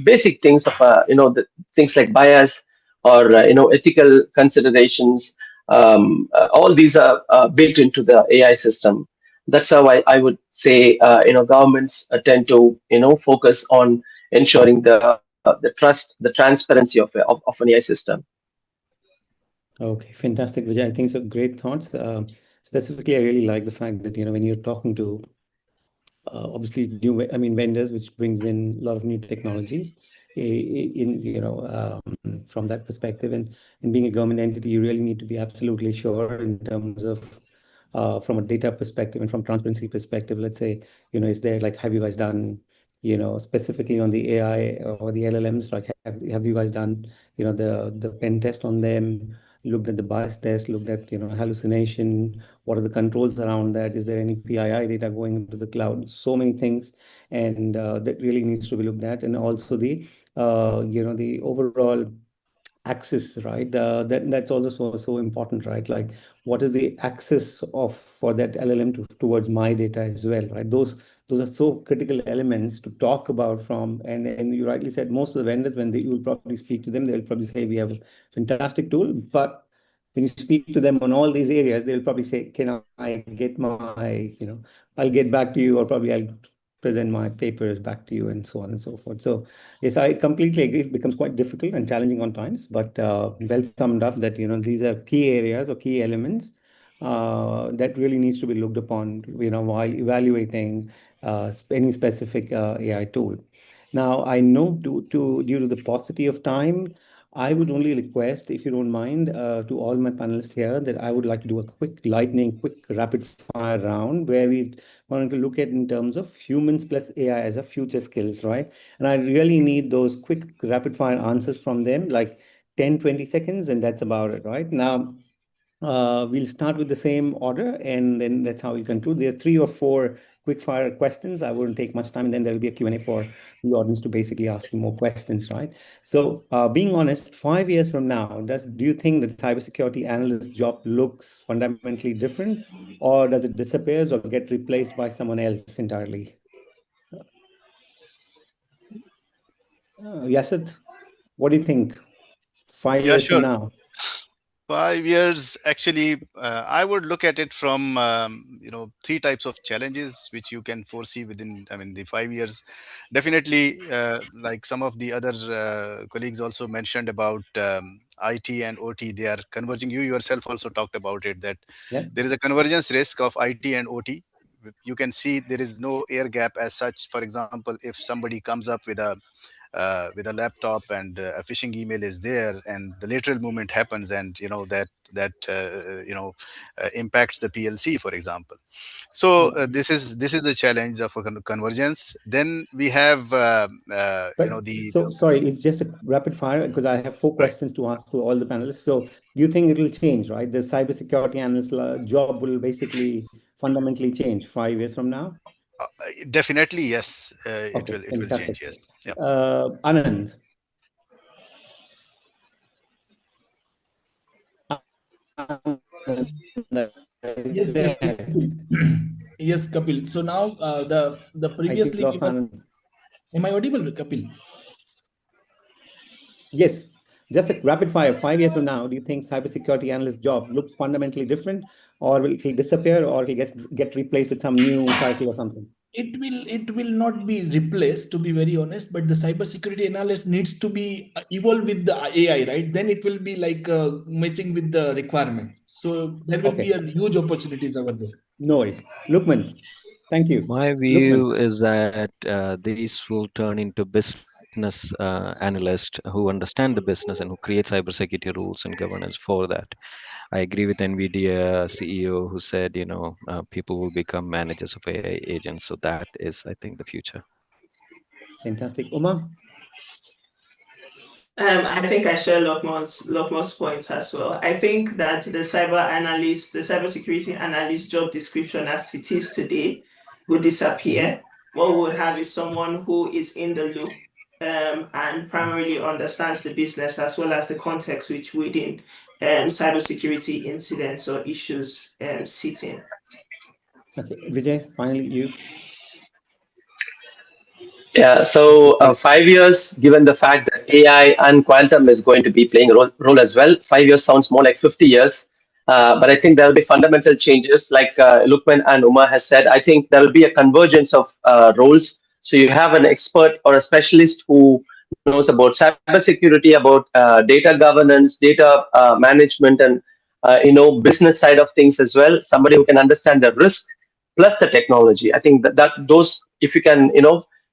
basic things of the things like bias or ethical considerations, all these are built into the AI system. That's how I would say governments tend to focus on ensuring the trust, the transparency of an AI system. Okay, fantastic, Vijay. I think so. Great thoughts. Specifically, I really like the fact that when you're talking to obviously vendors, which brings in a lot of new technologies in from that perspective, and being a government entity, you really need to be absolutely sure in terms of from a data perspective and from transparency perspective. Let's say, is there, like, have you guys done specifically on the AI or the LLMs, like have you guys done the pen test on them? looked at the bias test, looked at hallucination, what are the controls around that, is there any PII data going into the cloud, so many things, and that really needs to be looked at, and also the the overall access, right? That's also so important, right? Like, what is the access of for that LLM towards my data as well, right? Those are so critical elements to talk about from, and you rightly said, most of the vendors, when you will probably speak to them, they'll probably say we have a fantastic tool, but when you speak to them on all these areas, they'll probably say, can I get my, I'll get back to you, or probably I'll present my papers back to you, and so on and so forth. So yes, I completely agree. It becomes quite difficult and challenging on times, but well summed up that these are key areas or key elements that really needs to be looked upon while evaluating any specific AI tool. Now, I know due to the paucity of time, I would only request, if you don't mind, to all my panelists here, that I would like to do a quick rapid fire round where we wanted to look at in terms of humans plus AI as a future skills, right? And I really need those quick rapid fire answers from them, like 10, 20 seconds, and that's about it, right? Now, we'll start with the same order, and then that's how we'll conclude. There are 3 or 4 quick fire questions. I wouldn't take much time, and then there will be a Q&A for the audience to basically ask you more questions, right? So being honest, 5 years from now, do you think that cybersecurity analyst job looks fundamentally different, or does it disappears or get replaced by someone else entirely? Yasid, what do you think? 5 years from Sure. now? 5 years, actually, I would look at it from 3 types of challenges which you can foresee within, I mean, the 5 years. Definitely, like some of the other colleagues also mentioned about IT and OT, they are converging. You yourself also talked about it, that Yeah. there is a convergence risk of IT and OT. You can see there is no air gap as such. For example, if somebody comes up with a laptop and a phishing email is there, and the lateral movement happens, and that impacts the PLC, for example. So this is the challenge of a convergence. Then we have So sorry, it's just a rapid fire because I have 4 right. questions to ask to all the panelists. So do you think it will change, right? The cybersecurity analyst job will basically fundamentally change 5 years from now? Definitely, yes. It Okay, will fantastic. change. Yes. Yeah. Anand. Anand, Yes, yes, yes, Kapil. Yes, Kapil. So now the I think we previously lost given. Anand. Am I audible, Kapil? Yes, just a rapid fire. 5 years from now, do you think cybersecurity analyst job looks fundamentally different, or will it disappear, or it will get replaced with some new title or something? It will not be replaced, to be very honest, but the cybersecurity analyst needs to be evolve with the AI, right? Then it will be like matching with the requirement. So there will be Okay, a huge opportunities over there. no worries. Lukman, thank you. My Lukman. view is that these will turn into business analysts who understand the business and who create cybersecurity rules and governance for that. I agree with NVIDIA CEO who said, people will become managers of AI agents. So that is, I think, the future. Fantastic. Uma? I think I share Lokman's point as well. I think that the cybersecurity analyst job description as it is today would disappear. What we would have is someone who is in the loop and primarily understands the business as well as the context which within cybersecurity incidents or issues sit in. Okay, Vijay, finally you. Yeah, so 5 years, given the fact that AI and quantum is going to be playing a role as well, 5 years sounds more like 50 years. But I think there will be fundamental changes, like Lukman and Uma has said. I think there will be a convergence of roles. So you have an expert or a specialist who knows about cybersecurity, about data governance, data management, and business side of things as well. Somebody who can understand the risk plus the technology. I think that those, if you can,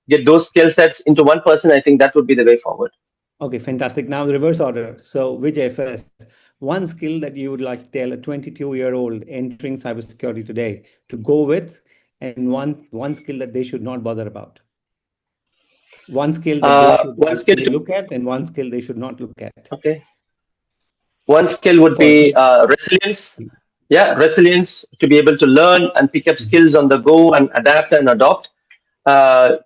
get those skill sets into one person, I think that would be the way forward. Okay, fantastic. Now the reverse order. So Vijay first. One skill that you would like to tell a 22-year-old entering cybersecurity today to go with, and one skill that they should not bother about. One skill that they should One skill actually to look at, and one skill they should not look at. Okay. One skill would be resilience. Yeah, resilience to be able to learn and pick up skills on the go and adapt and adopt. Not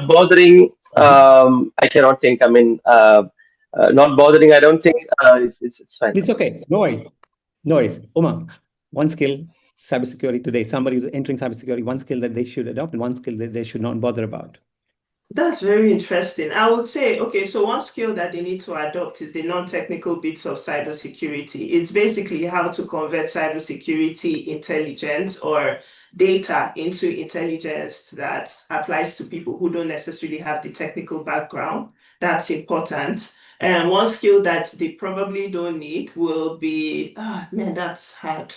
bothering. I cannot think. I mean, not bothering. I don't think it's fine. It's okay. No worries. No worries. Uma, one skill, cybersecurity today. Somebody who's entering cybersecurity, one skill that they should adopt and one skill that they should not bother about. That's very interesting. I would say, okay, so one skill that they need to adopt is the non-technical bits of cybersecurity. It's basically how to convert cybersecurity intelligence or data into intelligence that applies to people who don't necessarily have the technical background. That's important. And one skill that they probably don't need will be, man, that's hard.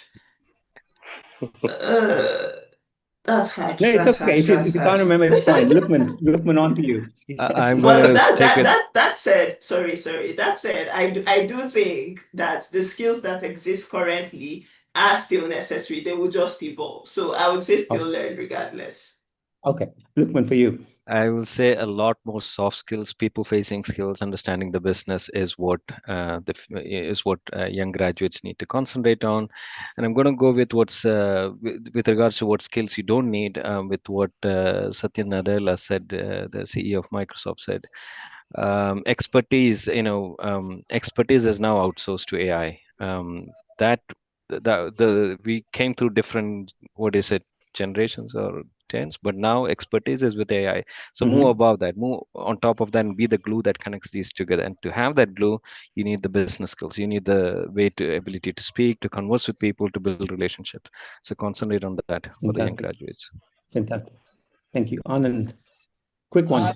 That's hard. No, it's That's okay. hard. If That's you can't hard. remember, it's fine. Lookman, on to you. I'm Well, going to stick with. that said, sorry. That said, I do think that the skills that exist currently are still necessary. They will just evolve. So I would say still learn regardless. Okay, Lookman, for you. I will say a lot more soft skills, people-facing skills, understanding the business is what young graduates need to concentrate on. And I'm going to go with what's with regards to what skills you don't need, with what Satya Nadella said, the CEO of Microsoft said. Expertise, expertise is now outsourced to AI. That we came through different, what is it, generations or gens, but now expertise is with AI. So move above that, move on top of that, and be the glue that connects these together. And to have that glue, you need the business skills. You need the ability to speak, to converse with people, to build relationships. So concentrate on that for the young graduates. Fantastic. Thank you. Anand, quick one.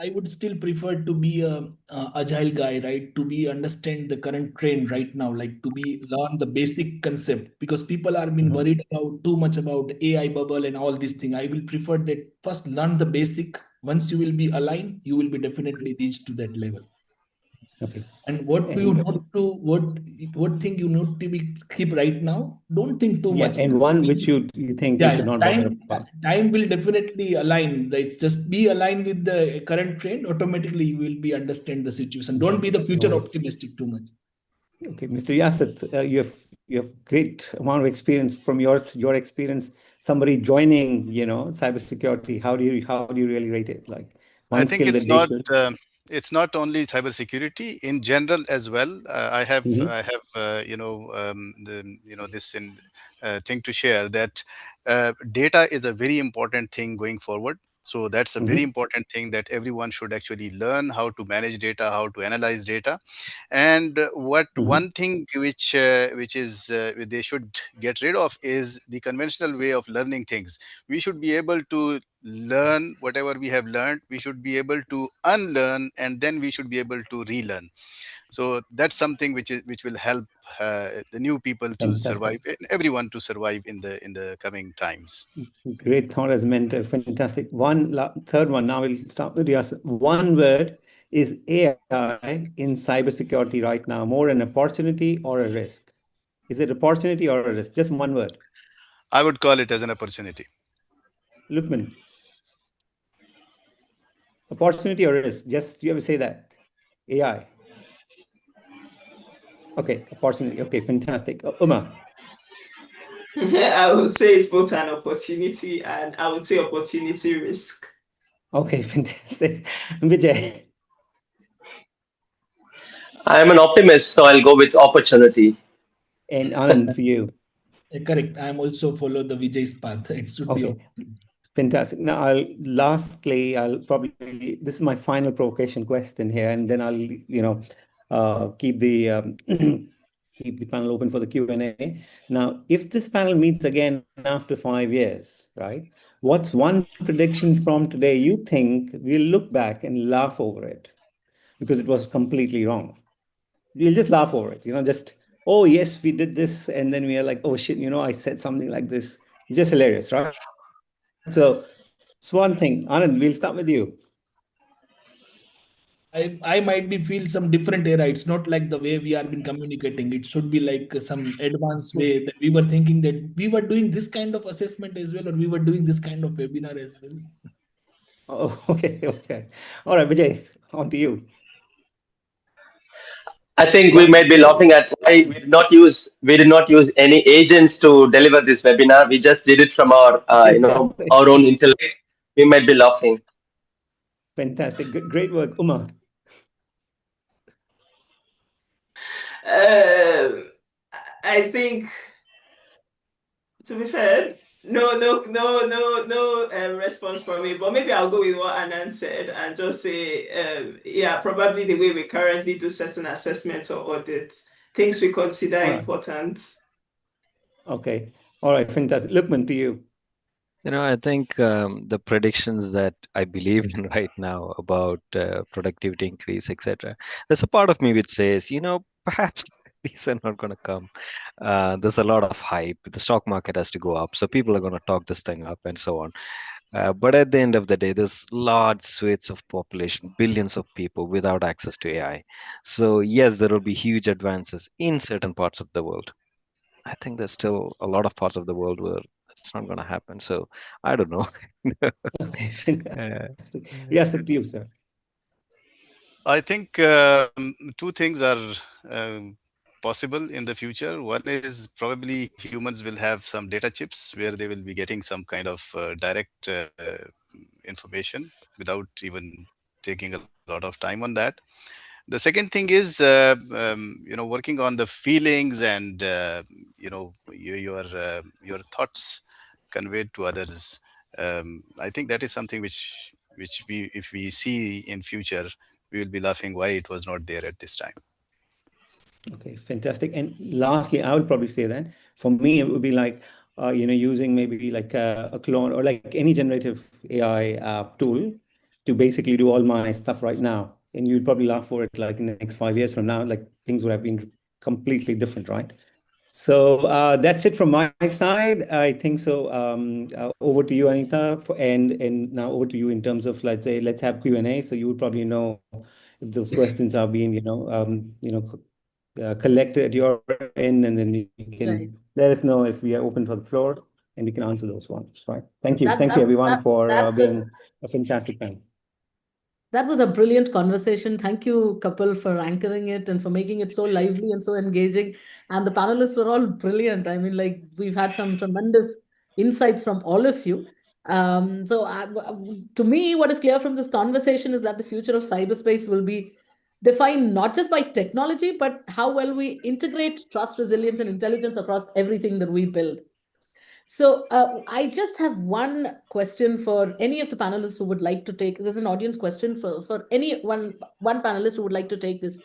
I would still prefer to be a agile guy, right? To be understand the current trend right now, like to be learn the basic concept, because people are been worried about too much about AI bubble and all these things. I will prefer that first learn the basic. Once you will be aligned, you will be definitely reach to that level. Okay. And what do you not to what thing you need to be keep right now? Don't think too much. And one which you think we should not bother about. Time will definitely align. Right? Just be aligned with the current trend. Automatically, you will be understand the situation. Don't be the future optimistic too much. Okay, Mr. Yasset, you have great amount of experience from your experience. Somebody joining, cybersecurity. How do you really rate it? Like one I think skill that they should. it's not only cybersecurity in general as well. I have this thing to share that data is a very important thing going forward. So that's a very important thing that everyone should actually learn how to manage data, how to analyze data. And one thing which is they should get rid of is the conventional way of learning things. We should be able to learn whatever we have learned. We should be able to unlearn, and then we should be able to relearn. So that's something which will help the new people to survive, everyone to survive in the coming times. Great thought as mentor. Fantastic. Third one. Now we'll start with Yas. One word: is AI in cybersecurity right now more an opportunity or a risk? Is it opportunity or a risk? Just one word. I would call it as an opportunity. Lukman. Opportunity or risk? Just you ever say that? AI. Okay, opportunity. Okay, fantastic. Uma. I would say it's both an opportunity and I would say opportunity risk. Okay, fantastic. Vijay. I'm an optimist, so I'll go with opportunity. And Anand, for you. Correct. I'm also follow the Vijay's path. It should be fantastic. Now, I'll probably, this is my final provocation question here, and then I'll, keep the keep the panel open for the Q&A. Now, if this panel meets again after 5 years, right? What's one prediction from today you think we'll look back and laugh over it because it was completely wrong? We'll just laugh over it, just, oh, yes, we did this. And then we are like, oh, shit, I said something like this. It's just hilarious, right? So it's one thing. Anand, we'll start with you. I might be feel some different era. It's not like the way we have been communicating. It should be like some advanced way that we were thinking that we were doing this kind of assessment as well, or we were doing this kind of webinar as well. Oh, okay. All right, Vijay, on to you. I think we might be laughing at why we did not use any agents to deliver this webinar. We just did it from our Fantastic. our own intellect. We might be laughing. Fantastic. Great work, Uma. I think, to be fair, no response from me. But maybe I'll go with what Anand said and just say, yeah, probably the way we currently do certain assessments or audits, things we consider All right. important. Okay. All right. Fantastic. Lukman, to you. I think the predictions that I believe in right now about productivity increase, etc. There's a part of me which says, perhaps these are not going to come. There's a lot of hype. The stock market has to go up, so people are going to talk this thing up and so on. But at the end of the day, there's large swathes of population, billions of people without access to AI. So yes, there will be huge advances in certain parts of the world. I think there's still a lot of parts of the world where it's not going to happen. So I don't know. Okay, fantastic. Yes, up to you, sir. I think two things are possible in the future. One is probably humans will have some data chips where they will be getting some kind of direct information without even taking a lot of time on that. The second thing is, working on the feelings and your thoughts conveyed to others. I think that is something which we, if we see in future, we will be laughing why it was not there at this time. Okay, fantastic. And lastly, I would probably say that for me, it would be like, using maybe like a clone or like any generative AI tool to basically do all my stuff right now. And you'd probably laugh for it like in the next 5 years from now, like things would have been completely different, right? So that's it from my side. I think so. Over to you, Anita, and now over to you in terms of, let's have Q&A. So you would probably know if those questions are being, collected at your end, and then you can let us know if we are open for the floor, and we can answer those ones. Right? Thank you, everyone, for being a fantastic panel. That was a brilliant conversation. Thank you, Kapil, for anchoring it and for making it so lively and so engaging. And the panelists were all brilliant. I mean, like, we've had some tremendous insights from all of you. To me, what is clear from this conversation is that the future of cyberspace will be defined not just by technology, but how well we integrate trust, resilience, and intelligence across everything that we build. So I just have one question for any of the panelists who would like to take. There's an audience question for any one panelist who would like to take this.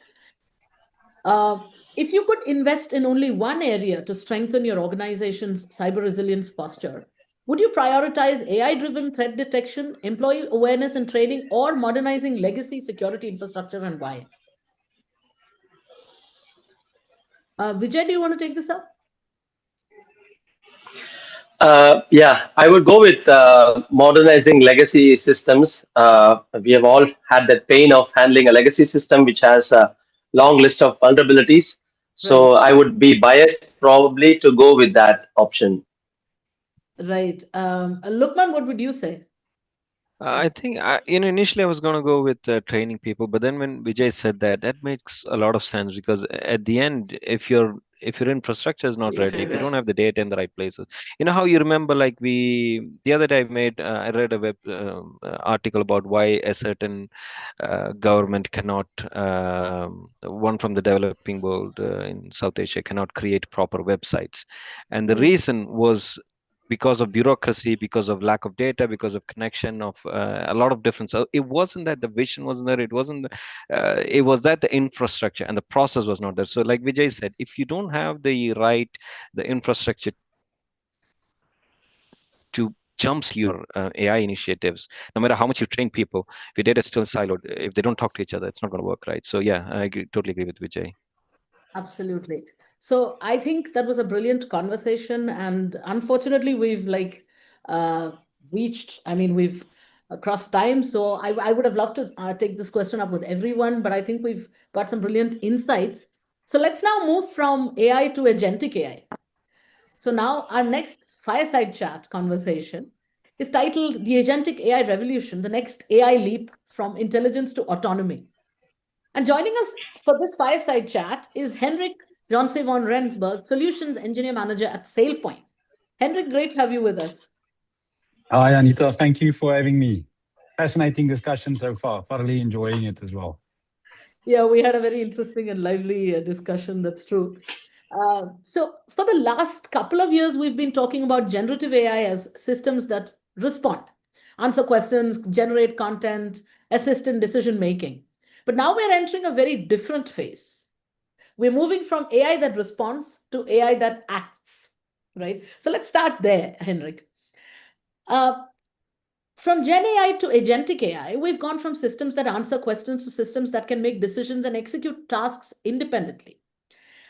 If you could invest in only one area to strengthen your organization's cyber resilience posture, would you prioritize AI-driven threat detection, employee awareness and training, or modernizing legacy security infrastructure, and why? Vijay, do you want to take this up? Yeah, I would go with modernizing legacy systems. We have all had that pain of handling a legacy system which has a long list of vulnerabilities. So I would be biased probably to go with that option. Right. Lukman, what would you say? I think initially I was going to go with training people, but then when Vijay said that, that makes a lot of sense, because at the end, if your infrastructure is not ready, if you don't have the data in the right places, how you remember, like the other day I read a web article about why a certain government cannot, one from the developing world in South Asia cannot create proper websites, and the reason was because of bureaucracy, because of lack of data, because of connection of a lot of different. So it wasn't that the vision wasn't there. It wasn't. It was that the infrastructure and the process was not there. So, like Vijay said, if you don't have the infrastructure to jumpstart your AI initiatives, no matter how much you train people, if your data is still siloed, if they don't talk to each other, it's not going to work, right? So yeah, totally agree with Vijay. Absolutely. So I think that was a brilliant conversation, and unfortunately, we've reached. I mean, we've crossed time. So I would have loved to take this question up with everyone, but I think we've got some brilliant insights. So let's now move from AI to agentic AI. So now our next fireside chat conversation is titled "The Agentic AI Revolution: The Next AI Leap from Intelligence to Autonomy." And joining us for this fireside chat is Henrik Jonse von Rensburg, Solutions Engineer Manager at SailPoint. Henrik, great to have you with us. Hi, Anita. Thank you for having me. Fascinating discussion so far. Thoroughly enjoying it as well. Yeah, we had a very interesting and lively discussion. That's true. So, for the last couple of years, we've been talking about generative AI as systems that respond, answer questions, generate content, assist in decision making. But now we're entering a very different phase. We're moving from AI that responds to AI that acts, right? So, let's start there, Henrik. Uh, from Gen AI to agentic AI, we've gone from systems that answer questions to systems that can make decisions and execute tasks independently.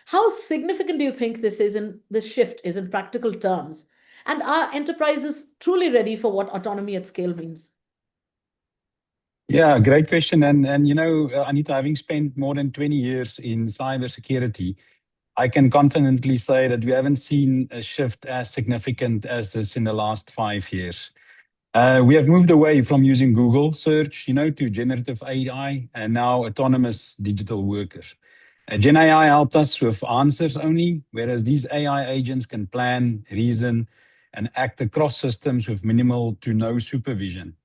How significant do you think this shift is in practical terms? And are enterprises truly ready for what autonomy at scale means? Yeah, great question. And you know, Anita, having spent more than 20 years in cybersecurity, I can confidently say that we haven't seen a shift as significant as this in the last 5 years. We have moved away from using Google search, to generative AI and now autonomous digital workers. Gen AI helped us with answers only, whereas these AI agents can plan, reason, and act across systems with minimal to no supervision.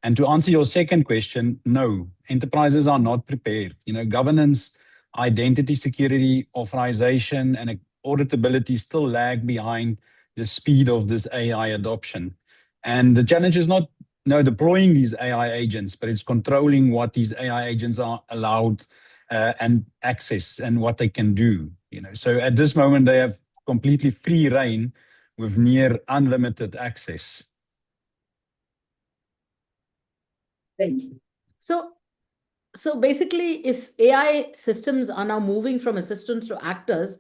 And to answer your second question, no, enterprises are not prepared. Governance, identity security, authorization, and auditability still lag behind the speed of this AI adoption. And the challenge is not deploying these AI agents, but it's controlling what these AI agents are allowed and access and what they can do. So at this moment, they have completely free reign with near unlimited access. Right. So basically, if AI systems are now moving from assistants to actors,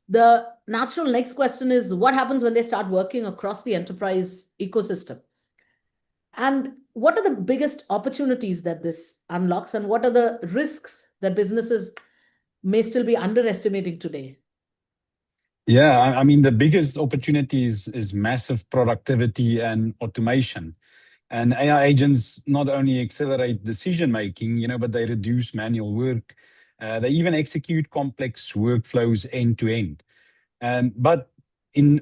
the natural next question is what happens when they start working across the enterprise ecosystem? And what are the biggest opportunities that this unlocks, and what are the risks that businesses may still be underestimating today? Yeah, I mean, the biggest opportunity is massive productivity and automation. And AI agents not only accelerate decision making, but they reduce manual work. They even execute complex workflows end to end. But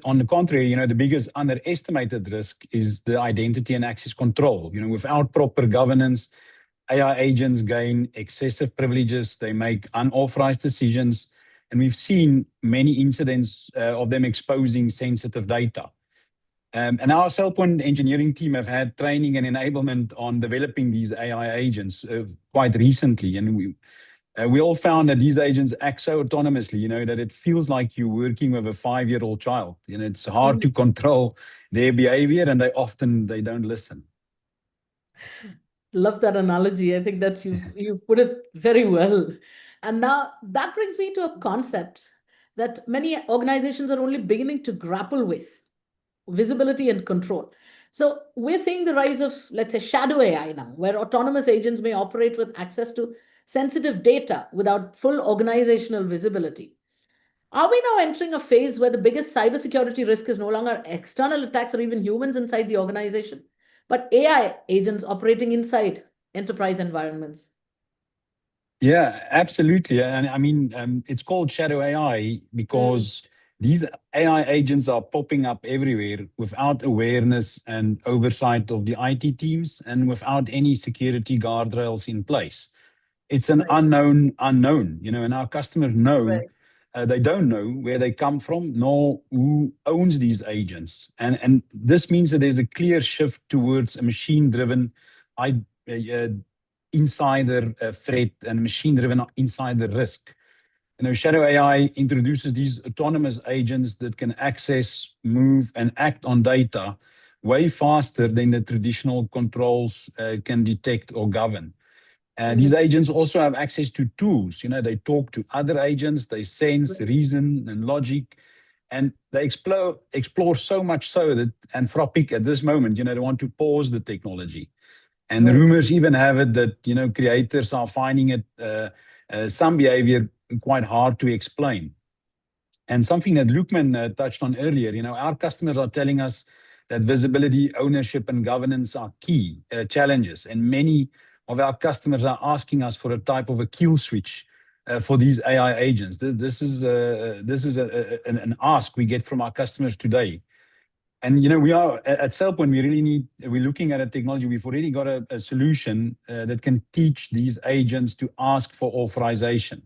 on the contrary, the biggest underestimated risk is the identity and access control. Without proper governance, AI agents gain excessive privileges. They make unauthorized decisions, and we've seen many incidents of them exposing sensitive data. And our SailPoint engineering team have had training and enablement on developing these AI agents quite recently, and we all found that these agents act so autonomously, that it feels like you're working with a 5-year-old child. It's hard to control their behavior, and they don't listen. Love that analogy. I think that you put it very well. And now that brings me to a concept that many organizations are only beginning to grapple with: visibility and control. So we're seeing the rise of, let's say, shadow AI now, where autonomous agents may operate with access to sensitive data without full organizational visibility. Are we now entering a phase where the biggest cybersecurity risk is no longer external attacks or even humans inside the organization, but AI agents operating inside enterprise environments? Yeah, absolutely. And I mean, it's called shadow AI because these AI agents are popping up everywhere without awareness and oversight of the IT teams and without any security guardrails in place. It's an unknown, and our customers know they don't know where they come from nor who owns these agents. And this means that there's a clear shift towards a machine-driven insider threat and machine-driven insider risk. Shadow AI introduces these autonomous agents that can access, move, and act on data way faster than the traditional controls can detect or govern. These agents also have access to tools. They talk to other agents, they sense, reason, and logic, and they explore so much so that Anthropic at this moment, they want to pause the technology. And the rumors even have it that, creators are finding it, some behavior quite hard to explain. And something that Lukman touched on earlier, our customers are telling us that visibility, ownership, and governance are key challenges. And many of our customers are asking us for a type of a kill switch for these AI agents. This is an ask we get from our customers today. And we are at SailPoint, we're looking at a technology. We've already got a solution that can teach these agents to ask for authorization.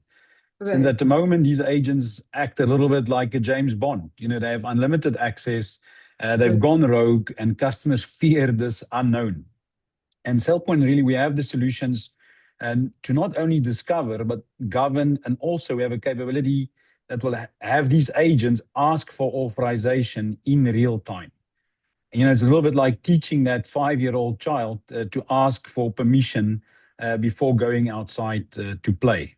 Right. Since at the moment, these agents act a little bit like a James Bond. They have unlimited access, they've gone rogue, and customers fear this unknown. And SailPoint, really, we have the solutions to not only discover, but govern, and also we have a capability that will have these agents ask for authorization in real time. It's a little bit like teaching that 5-year-old child to ask for permission before going outside to play.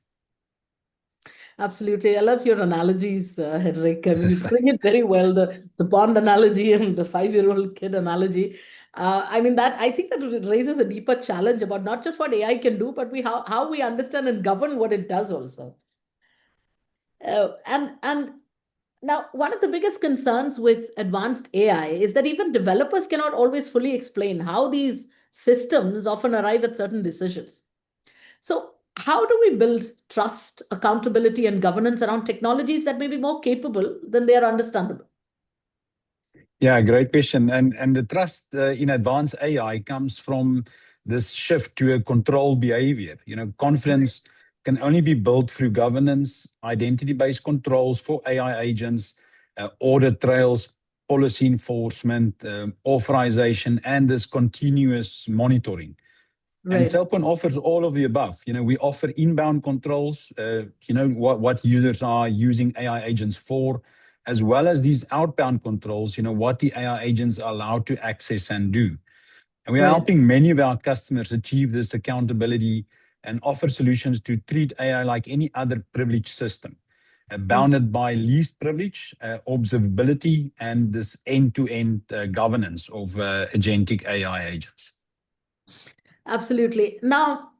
Absolutely. I love your analogies, Henrik. I mean, you bring it very well, the Bond analogy and the 5-year-old kid analogy. I think that raises a deeper challenge about not just what AI can do, but how we understand and govern what it does also. And now, one of the biggest concerns with advanced AI is that even developers cannot always fully explain how these systems often arrive at certain decisions. So, how do we build trust, accountability, and governance around technologies that may be more capable than they are understandable? Yeah, great question. And the trust in advanced AI comes from this shift to a controlled behavior. Confidence can only be built through governance, identity-based controls for AI agents, audit trails, policy enforcement, authorization, and this continuous monitoring. Right. And SailPoint offers all of the above. We offer inbound controls, what users are using AI agents for, as well as these outbound controls, what the AI agents are allowed to access and do. And we are helping many of our customers achieve this accountability and offer solutions to treat AI like any other privileged system, bounded by least privilege, observability, and this end-to-end governance of agentic AI agents. Absolutely. Now,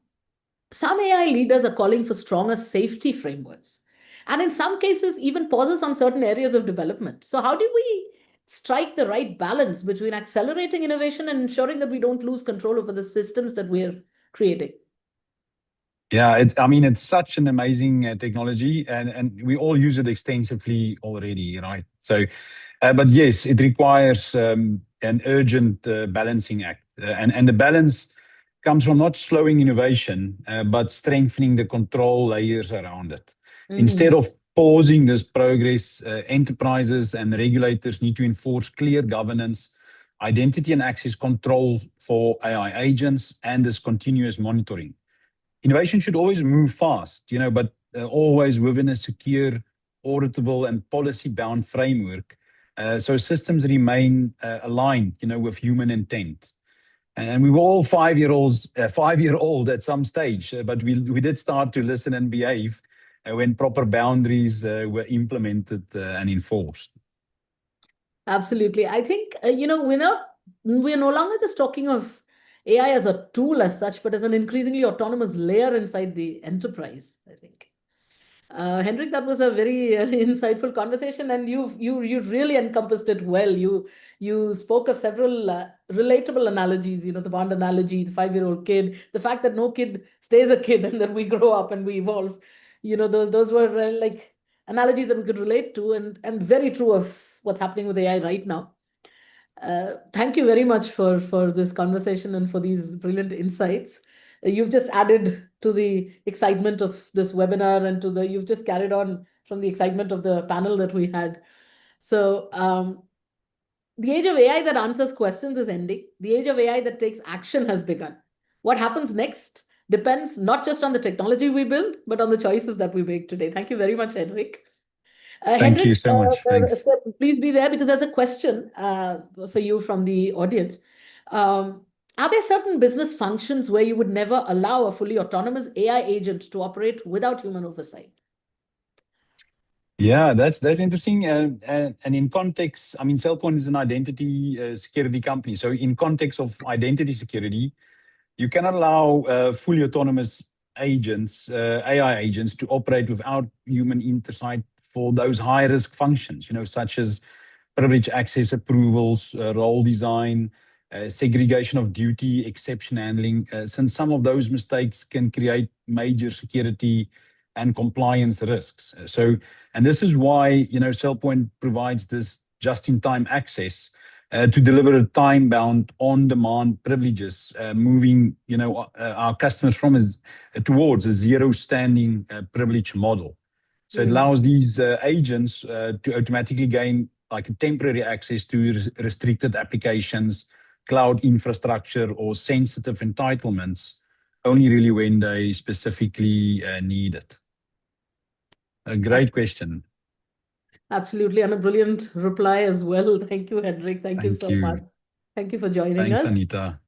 some AI leaders are calling for stronger safety frameworks, and in some cases, even pauses on certain areas of development. So, how do we strike the right balance between accelerating innovation and ensuring that we don't lose control over the systems that we're creating? Yeah, it's such an amazing technology, and we all use it extensively already, right? So, but yes, it requires an urgent balancing act, and the balance comes from not slowing innovation, but strengthening the control layers around it. Instead of pausing this progress, enterprises and regulators need to enforce clear governance, identity and access control for AI agents, and this continuous monitoring. Innovation should always move fast, but always within a secure, auditable, and policy-bound framework, so systems remain aligned, with human intent. And we were all 5-year-old at some stage, but we did start to listen and behave when proper boundaries were implemented and enforced. Absolutely. I think, we're no longer just talking of AI as a tool as such, but as an increasingly autonomous layer inside the enterprise, I think. Henrik, that was a very insightful conversation, and you really encompassed it well. You spoke of several relatable analogies. The Bond analogy, the 5-year-old kid, the fact that no kid stays a kid, and that we grow up and we evolve. Those were like analogies that we could relate to, and very true of what's happening with AI right now. Thank you very much for this conversation and for these brilliant insights. You've just added to the excitement of this webinar, and you've just carried on from the excitement of the panel that we had. So the age of AI that answers questions is ending. The age of AI that takes action has begun. What happens next depends not just on the technology we build, but on the choices that we make today. Thank you very much, Henrik. Thank Henrik, you so much. Thanks. please be there, because there's a question for you from the audience. Are there certain business functions where you would never allow a fully autonomous AI agent to operate without human oversight? Yeah, that's interesting. And in context, SailPoint is an identity security company. So in context of identity security, you cannot allow fully autonomous agents, AI agents, to operate without human oversight for those high-risk functions, such as privilege access approvals, role design, segregation of duty, exception handling, since some of those mistakes can create major security and compliance risks. And this is why, SailPoint provides this just-in-time access to deliver time-bound, on-demand privileges, moving, our customers towards a zero-standing privilege model. So it allows these agents to automatically gain like a temporary access to restricted applications, cloud infrastructure, or sensitive entitlements, only really when they specifically need it. A great question. Absolutely, and a brilliant reply as well. Thank you, Hendrik. Thank you so much. Thank you for joining us. Thanks, Anita.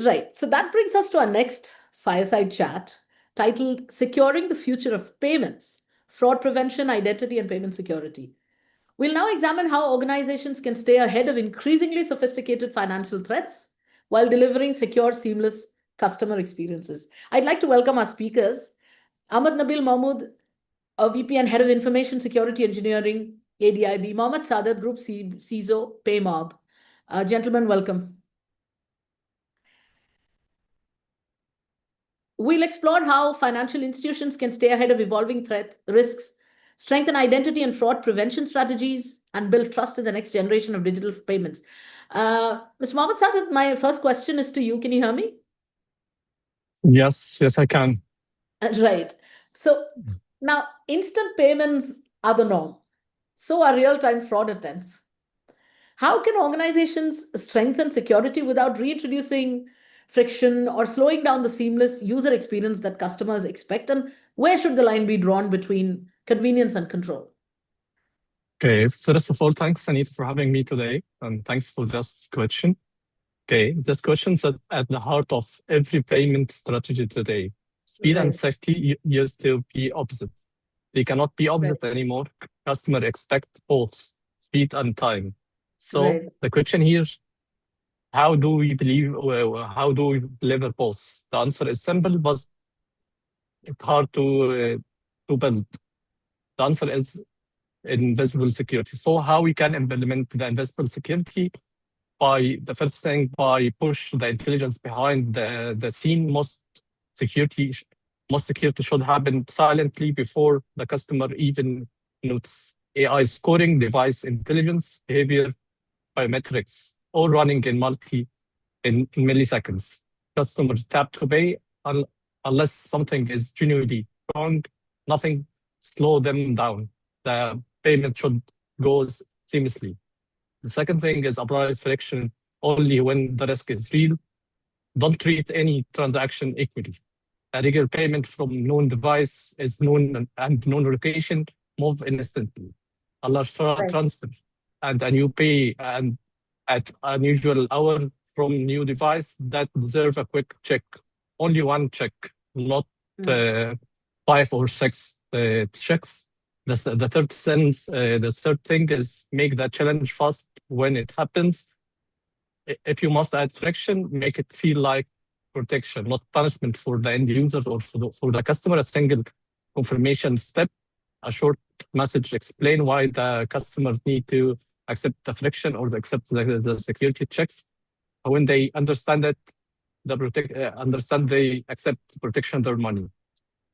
Right, so that brings us to our next fireside chat, titled Securing the Future of Payments, Fraud Prevention, Identity, and Payment Security. We'll now examine how organizations can stay ahead of increasingly sophisticated financial threats while delivering secure, seamless customer experiences. I'd like to welcome our speakers, Ahmed Nabil Mahmood, a VP and Head of Information Security Engineering, ADIB, Mohammed Sadat, Group CISO, PayMob. Gentlemen, welcome. We'll explore how financial institutions can stay ahead of evolving threats, risks, strengthen identity and fraud prevention strategies, and build trust in the next generation of digital payments. Mr. Mohammed Sadat, my first question is to you. Can you hear me? Yes, I can. Right. So now instant payments are the norm. So are real-time fraud attempts. How can organizations strengthen security without reintroducing friction or slowing down the seamless user experience that customers expect? And where should the line be drawn between convenience and control? Okay, first of all, thanks, Anita, for having me today. And thanks for this question. Okay, this question is at the heart of every payment strategy today. Speed and safety used to be opposite. They cannot be opposite anymore. Customer expect both speed and time. So the question here is, how do we deliver both? The answer is simple, but it's hard to build. The answer is invisible security. So how we can implement the invisible security? By the first thing, by push the intelligence behind the scene. Most security should happen silently before the customer even notice. AI scoring, device intelligence, behavior biometrics, all running in milliseconds. Customers tap to pay unless something is genuinely wrong. Nothing slow them down. The payment should go seamlessly. The second thing is apply friction only when the risk is real. Don't treat any transaction equally. A regular payment from known device is known and known location, move instantly. A large transfer and a new pay and at unusual hour from new device that deserve a quick check. Only one check, not 5 or 6 checks. The third thing is make the challenge fast when it happens. If you must add friction, make it feel like protection, not punishment for the end user or for the customer. A single confirmation step, a short message explain why the customers need to accept the friction or accept the security checks. When they understand that, they accept protection their money.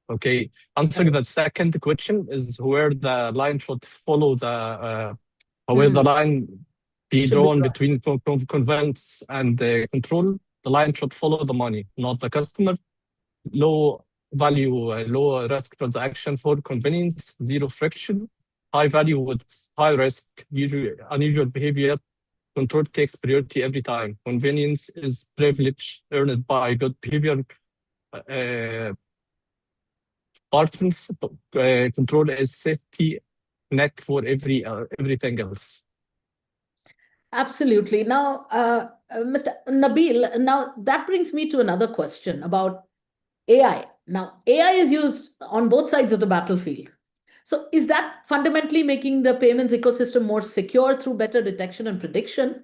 Okay, answering the second question is where the line should follow where the line be drawn between convenience and control. The line should follow the money, not the customer. Low value, low risk transaction for convenience, zero friction. High value with high risk, unusual behavior. Control takes priority every time. Convenience is privilege earned by good behavior. Partners, control is safety net for everything else. Absolutely. Now, Mr. Nabil, now that brings me to another question about AI. Now, AI is used on both sides of the battlefield. So is that fundamentally making the payments ecosystem more secure through better detection and prediction?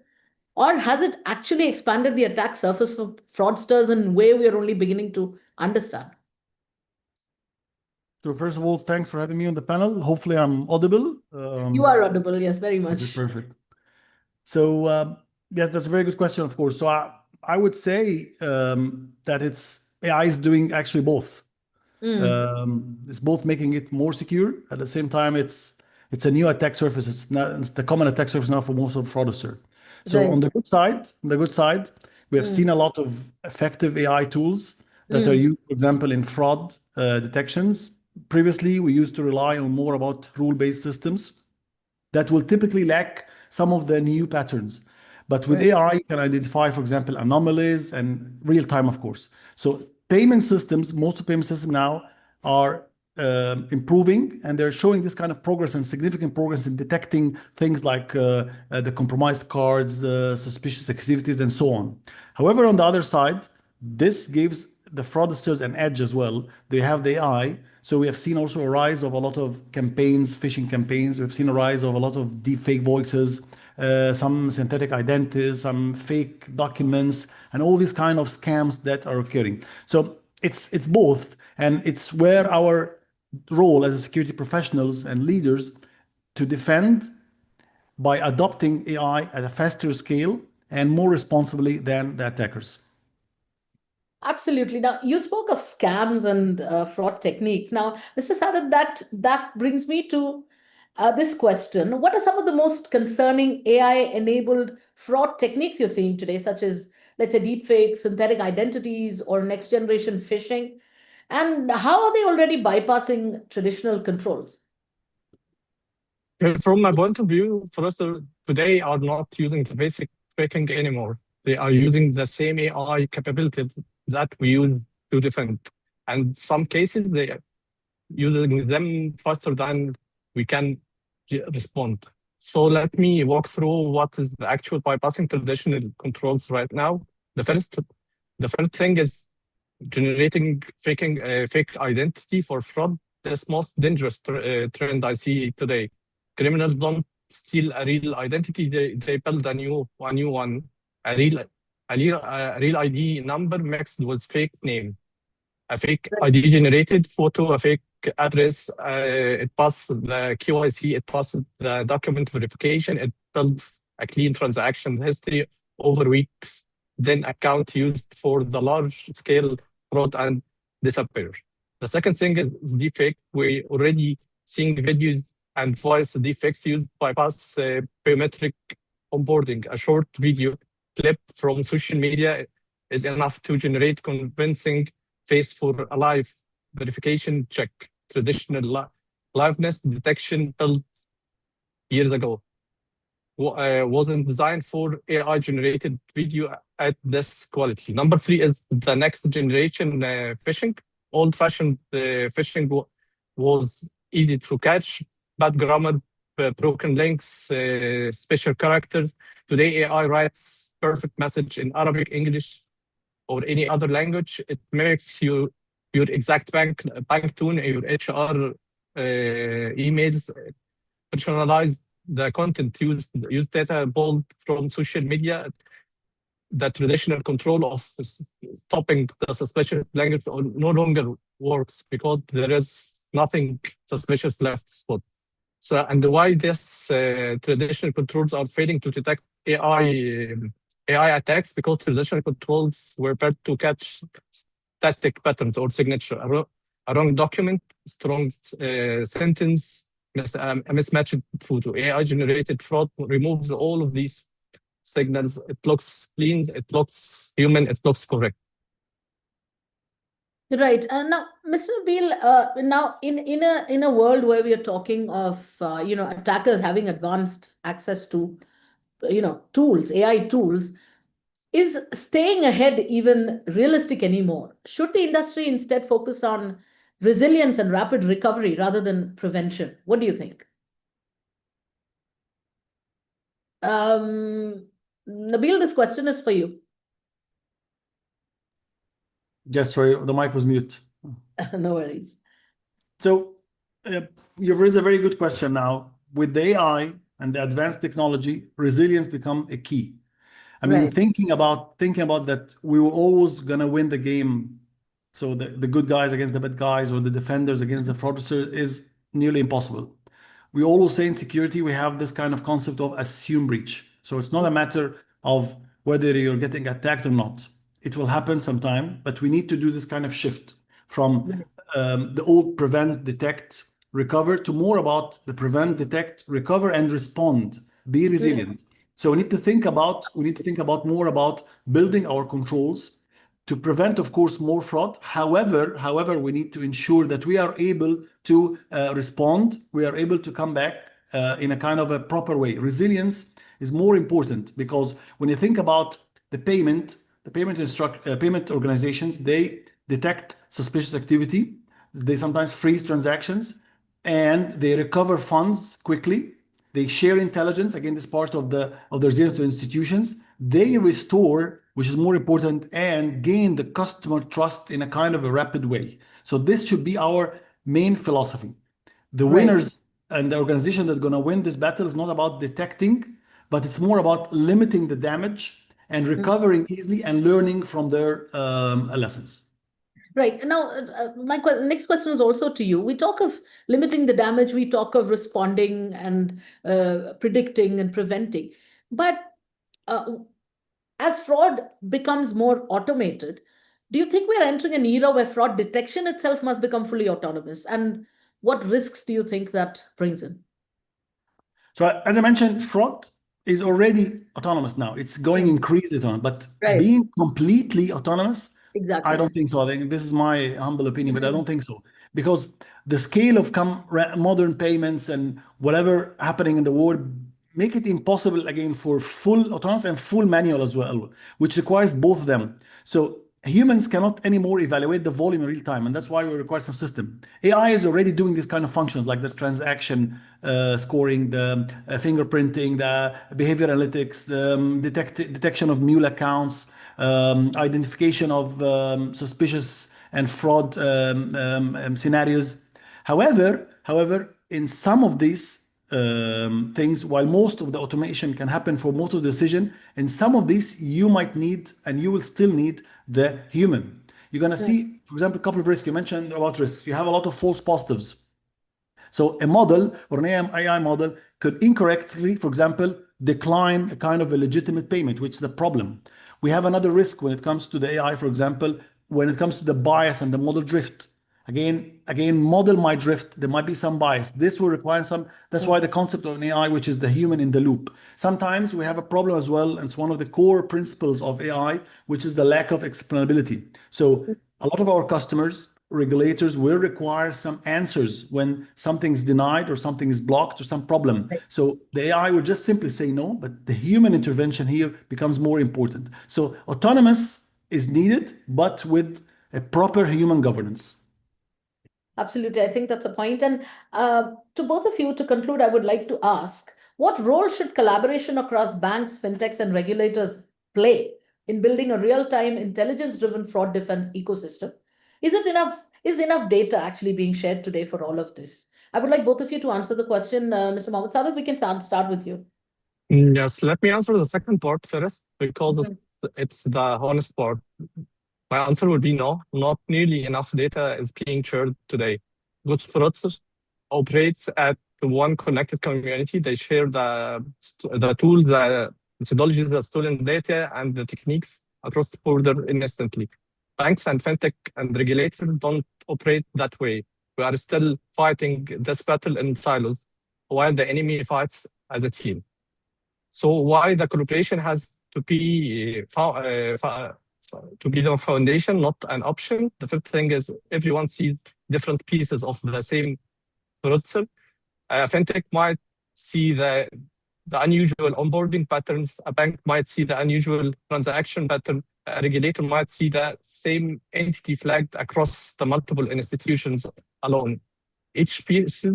Or has it actually expanded the attack surface for fraudsters in a way we are only beginning to understand? So first of all, thanks for having me on the panel. Hopefully I'm audible. You are audible, yes, very much. Perfect. So Yes, that's a very good question, of course. So I would say that AI is doing actually both. It's both making it more secure. At the same time, it's a new attack surface. It's the common attack surface now for most of fraudsters. So Right. on the good side, we have seen a lot of effective AI tools that are used, for example, in fraud detections. Previously, we used to rely on more about rule-based systems that will typically lack some of the new patterns. But with Right. AI, you can identify, for example, anomalies and real time, of course. So payment systems, most of payment systems now are improving, and they're showing this kind of progress and significant progress in detecting things like the compromised cards, the suspicious activities, and so on. However, on the other side, this gives the fraudsters an edge as well. They have the AI. So we have seen also a rise of a lot of campaigns, phishing campaigns. We've seen a rise of a lot of deep fake voices, some synthetic identities, some fake documents, and all these kind of scams that are occurring. So it's both, and it's where our role as a security professionals and leaders to defend by adopting AI at a faster scale and more responsibly than the attackers. Absolutely. Now, you spoke of scams and fraud techniques. Now, Mr. Sadat, that brings me to this question. What are some of the most concerning AI-enabled fraud techniques you're seeing today, such as, let's say, deepfakes, synthetic identities, or next-generation phishing? And how are they already bypassing traditional controls? From my point of view, fraudsters today are not using the basic tracking anymore. They are using the same AI capabilities that we use to defend. And some cases, they are using them faster than we can respond. So let me walk through what is the actual bypassing traditional controls right now. The first thing is generating fake identity for fraud. That's most dangerous trend I see today. Criminals don't steal a real identity; they build a new one, a real ID number mixed with fake name, a fake ID generated photo, a fake address. It passes the QIC, it passes the document verification, it builds a clean transaction history over weeks. Then account used for the large scale fraud and disappear. The second thing is deepfake. We already seeing videos and voice deepfakes used bypass biometric onboarding. A short video clip from social media is enough to generate convincing face for a live verification check. Traditional liveness detection built years ago wasn't designed for AI generated video at this quality. Number three is the next generation phishing. Old fashioned phishing was easy to catch, bad grammar, broken links, special characters. Today, AI writes perfect message in Arabic, English, or any other language. It mimics your exact bank tone, your HR emails, personalize the content, use data pulled from social media. The traditional control of stopping the suspicious language no longer works because there is nothing suspicious left spot. So, and why this traditional controls are failing to detect AI attacks? Because traditional controls were built to catch static patterns or signature, a wrong document, strong sentence, a mismatched photo. AI generated fraud removes all of these signals. It looks clean, it looks human, it looks correct. Right. Now, Mr. Nabil, now in a world where we are talking of attackers having advanced access to tools, AI tools, is staying ahead even realistic anymore? Should the industry instead focus on resilience and rapid recovery rather than prevention? What do you think? Nabil, this question is for you. Yes, sorry, the mic was mute. No worries. So you've raised a very good question now. With the AI and the advanced technology, resilience become a key. I mean, Right. thinking about that we were always gonna win the game. So the good guys against the bad guys or the defenders against the fraudsters is nearly impossible. We always say in security, we have this kind of concept of assume breach. So it's not a matter of whether you're getting attacked or not. It will happen sometime, but we need to do this kind of shift from the old prevent, detect, recover to more about the prevent, detect, recover, and respond. Be resilient. So we need to think about more about building our controls to prevent, of course, more fraud. However, we need to ensure that we are able to respond. We are able to come back in a kind of a proper way. Resilience is more important because when you think about the payment organizations, they detect suspicious activity. They sometimes freeze transactions and they recover funds quickly. They share intelligence. Again, this part of the resilience to institutions. They restore, which is more important, and gain the customer trust in a kind of a rapid way. So this should be our main philosophy. The winners and the organization that are going to win this battle is not about detecting, but it's more about limiting the damage and recovering easily and learning from their lessons. Right. Now, my next question is also to you. We talk of limiting the damage, we talk of responding and predicting and preventing. But as fraud becomes more automated, do you think we're entering an era where fraud detection itself must become fully autonomous? And what risks do you think that brings in? So, as I mentioned, fraud is already autonomous now. It's going increasingly autonomous, but being completely autonomous, exactly. I don't think so. I think this is my humble opinion, but I don't think so. Because the scale of modern payments and whatever happening in the world make it impossible again for full autonomous and full manual as well, which requires both of them. So humans cannot anymore evaluate the volume in real time, and that's why we require some system. AI is already doing these kind of functions like the transaction scoring, the fingerprinting, the behavior analytics, the detection of mule accounts, identification of suspicious and fraud scenarios. However, in some of these things, while most of the automation can happen for most of the decision, in some of these you might need and you will still need the human. You're going to see, for example, a couple of risks. You mentioned about risks. You have a lot of false positives. So a model or an AI model could incorrectly, for example, decline a kind of a legitimate payment, which is the problem. We have another risk when it comes to the AI, for example, when it comes to the bias and the model drift. Again, model might drift. There might be some bias. This will require some. That's why the concept of an AI, which is the human in the loop. Sometimes we have a problem as well, and it's one of the core principles of AI, which is the lack of explainability. So a lot of our customers, regulators will require some answers when something's denied or something is blocked or some problem. So the AI will just simply say no, but the human intervention here becomes more important. So autonomous is needed, but with a proper human governance. Absolutely. I think that's a point. And to both of you, to conclude, I would like to ask, what role should collaboration across banks, fintechs, and regulators play in building a real-time, intelligence-driven fraud defense ecosystem? Is enough data actually being shared today for all of this? I would like both of you to answer the question. Mr. Mohammed Sadiq, we can start with you. Yes, let me answer the second part first, because it's the honest part. My answer would be no, not nearly enough data is being shared today. Good fraudsters operates at one connected community. They share the tool, the methodologies, the stolen data, and the techniques across the border instantly. Banks and fintech and regulators don't operate that way. We are still fighting this battle in silos, while the enemy fights as a team. So why the cooperation has to be the foundation, not an option. The first thing is everyone sees different pieces of the same fraudster. Fintech might see the unusual onboarding patterns. A bank might see the unusual transaction pattern. A regulator might see the same entity flagged across the multiple institutions alone. Each piece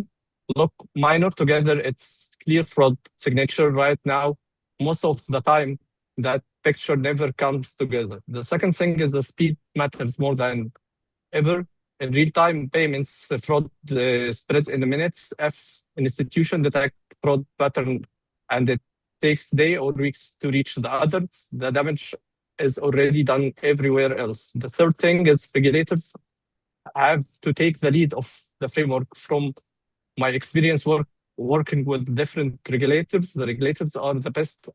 look minor together. It's clear fraud signature right now. Most of the time, that picture never comes together. The second thing is the speed matters more than ever. In real-time payments, fraud spreads in minutes. If an institution detects fraud pattern and it takes days or weeks to reach the others, the damage is already done everywhere else. The third thing is regulators have to take the lead of the framework. From my experience work working with different regulators. The regulators are the best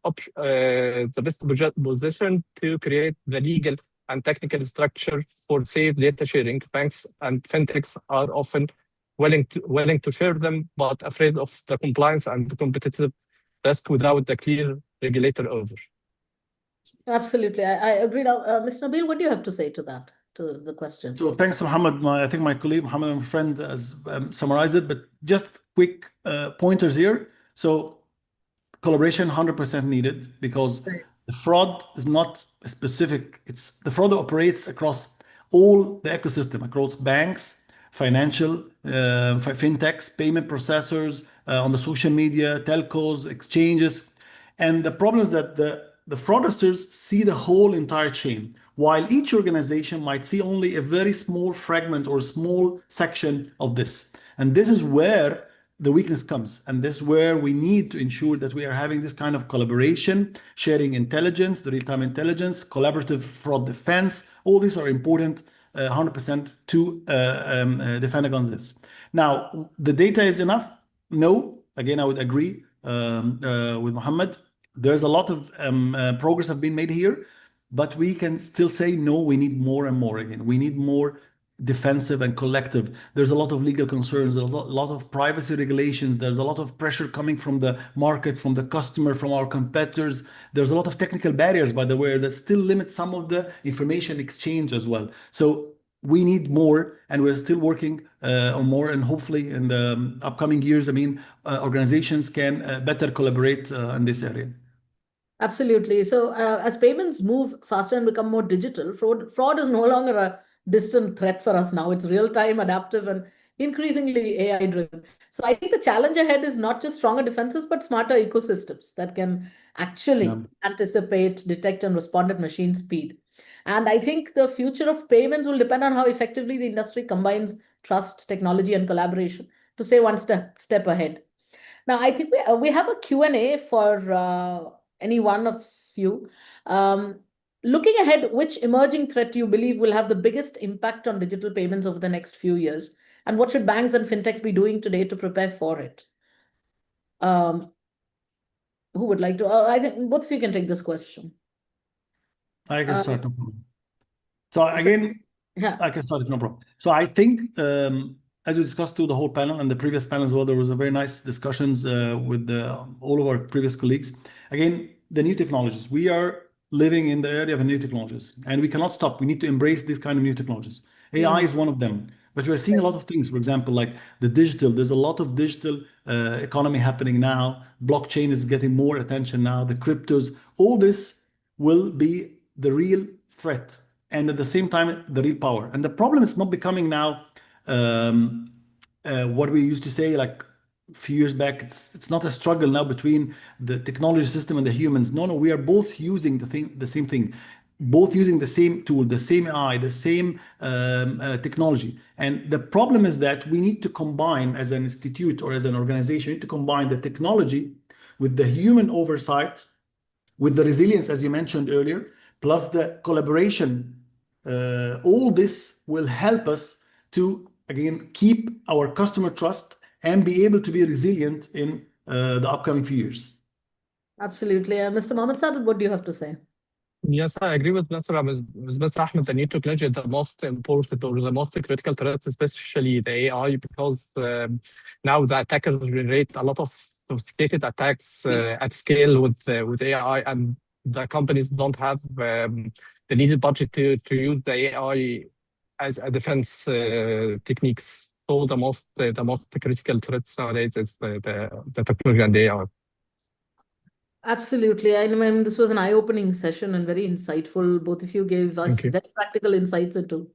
position to create the legal and technical structure for safe data sharing. Banks and fintechs are often willing to share them, but afraid of the compliance and the competitive risk without the clear regulator over. Absolutely, I agree. Now, Mr. Nabil, what do you have to say to that, to the question? So thanks to Muhammad. I think my colleague Muhammad, my friend, has summarized it, but just quick pointers here. So collaboration 100% needed, because the fraud is not specific. It's the fraud operates across all the ecosystem, across banks, financial, fintechs, payment processors, on the social media, telcos, exchanges. And the problem is that the fraudsters see the whole entire chain, while each organization might see only a very small fragment or small section of this. And this is where the weakness comes. And this is where we need to ensure that we are having this kind of collaboration, sharing intelligence, the real-time intelligence, collaborative fraud defense. All these are important 100% to defend against this. Now, the data is enough? No. Again, I would agree with Muhammad. There's a lot of progress have been made here, but we can still say, no, we need more and more again. We need more defensive and collective. There's a lot of legal concerns, a lot of privacy regulations. There's a lot of pressure coming from the market, from the customer, from our competitors. There's a lot of technical barriers, by the way, that still limit some of the information exchange as well. So we need more, and we're still working on more, and hopefully in the upcoming years, organizations can better collaborate in this area. Absolutely. So as payments move faster and become more digital, fraud is no longer a distant threat for us now. It's real-time, adaptive, and increasingly AI-driven. So I think the challenge ahead is not just stronger defenses, but smarter ecosystems that can actually anticipate, detect, and respond at machine speed. And I think the future of payments will depend on how effectively the industry combines trust, technology, and collaboration to stay one step ahead. Now, I think we have a Q&A for any one of you. Looking ahead, which emerging threat do you believe will have the biggest impact on digital payments over the next few years? And what should banks and fintechs be doing today to prepare for it? Who would like to? I think both of you can take this question. I can start. No problem. So again, I can start, no problem. So I think, as we discussed through the whole panel and the previous panel as well, there was a very nice discussions with all of our previous colleagues. Again, the new technologies. We are living in the area of new technologies, and we cannot stop. We need to embrace these kind of new technologies. AI is one of them, but we're seeing a lot of things. For example, like the digital. There's a lot of digital economy happening now. Blockchain is getting more attention now. The cryptos. All this will be the real threat, and at the same time, the real power. And the problem is not becoming now what we used to say like a few years back. It's not a struggle now between the technology system and the humans. No, we are both using the same thing, both using the same tool, the same AI, the same technology. And the problem is that we need to combine, as an institute or as an organization, we need to combine the technology with the human oversight, with the resilience, as you mentioned earlier, plus the collaboration. All this will help us to, again, keep our customer trust and be able to be resilient in the upcoming few years. Absolutely. Mr. Mohammed Sadad, what do you have to say? Yes, I agree with Mr. Ahmed. The new technology is the most important or the most critical threat, especially the AI, because now the attackers generate a lot of sophisticated attacks at scale with AI, and the companies don't have the needed budget to use the AI as a defense techniques. So the most critical threats nowadays is the technology and the AI. Absolutely. I mean, this was an eye-opening session and very insightful. Both of you gave us very practical insights into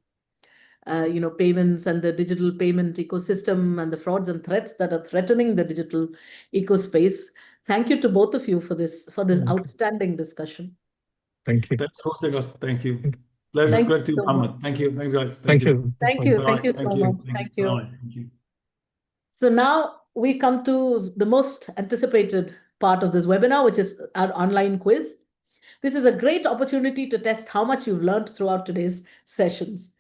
payments and the digital payment ecosystem and the frauds and threats that are threatening the digital ecospace. Thank you to both of you for this outstanding discussion. Thank you. Thanks for hosting us. Thank you. Pleasure to you, Muhammad. Thank you. Thanks, guys. Thank you. Thank you so much. Thank you. So now we come to the most anticipated part of this webinar, which is our online quiz. This is a great opportunity to test how much you've learned throughout today's sessions.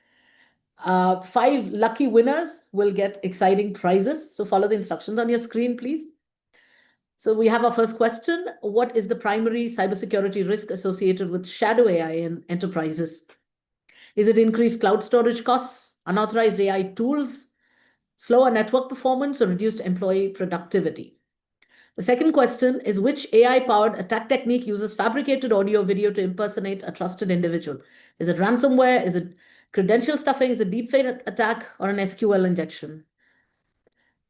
5 lucky winners will get exciting prizes. So follow the instructions on your screen, please. So we have our first question. What is the primary cybersecurity risk associated with shadow AI in enterprises? Is it increased cloud storage costs, unauthorized AI tools, slower network performance, or reduced employee productivity? The second question is, which AI-powered attack technique uses fabricated audio video to impersonate a trusted individual? Is it ransomware? Is it credential stuffing? Is it deepfake attack or an SQL injection?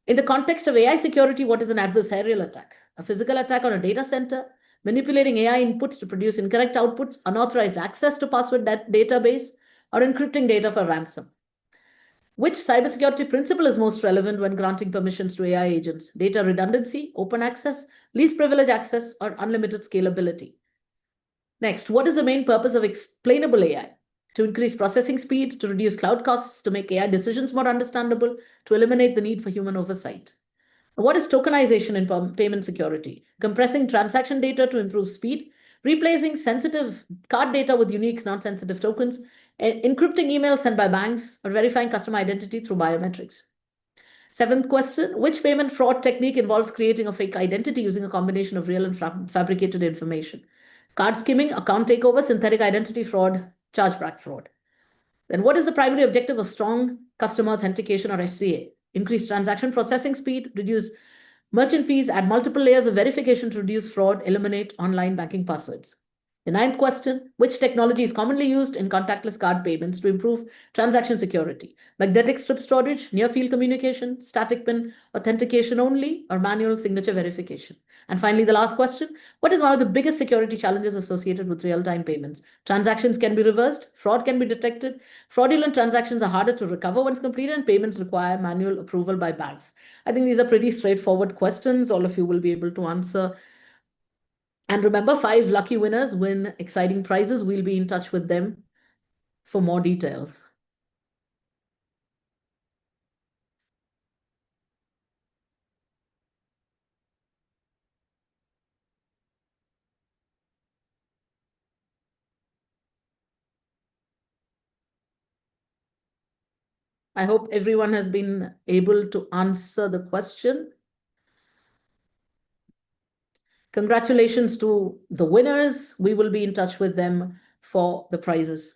In the context of AI security, what is an adversarial attack? A physical attack on a data center, manipulating AI inputs to produce incorrect outputs, unauthorized access to password database, or encrypting data for ransom. Which cybersecurity principle is most relevant when granting permissions to AI agents? Data redundancy, open access, least privilege access, or unlimited scalability? Next, what is the main purpose of explainable AI? To increase processing speed, to reduce cloud costs, to make AI decisions more understandable, to eliminate the need for human oversight. What is tokenization in payment security? Compressing transaction data to improve speed, replacing sensitive card data with unique non-sensitive tokens, encrypting emails sent by banks, or verifying customer identity through biometrics. Seventh question, which payment fraud technique involves creating a fake identity using a combination of real and fabricated information? Card skimming, account takeover, synthetic identity fraud, chargeback fraud. Then what is the primary objective of strong customer authentication or SCA? Increase transaction processing speed, reduce merchant fees, add multiple layers of verification to reduce fraud, eliminate online banking passwords. The ninth question, which technology is commonly used in contactless card payments to improve transaction security? Magnetic strip storage, near-field communication, static pin authentication only, or manual signature verification? And finally, the last question, what is one of the biggest security challenges associated with real-time payments? Transactions can be reversed, fraud can be detected, fraudulent transactions are harder to recover once completed, and payments require manual approval by banks. I think these are pretty straightforward questions. All of you will be able to answer. And remember, 5 lucky winners win exciting prizes. We'll be in touch with them for more details. I hope everyone has been able to answer the question. Congratulations to the winners. We will be in touch with them for the prizes.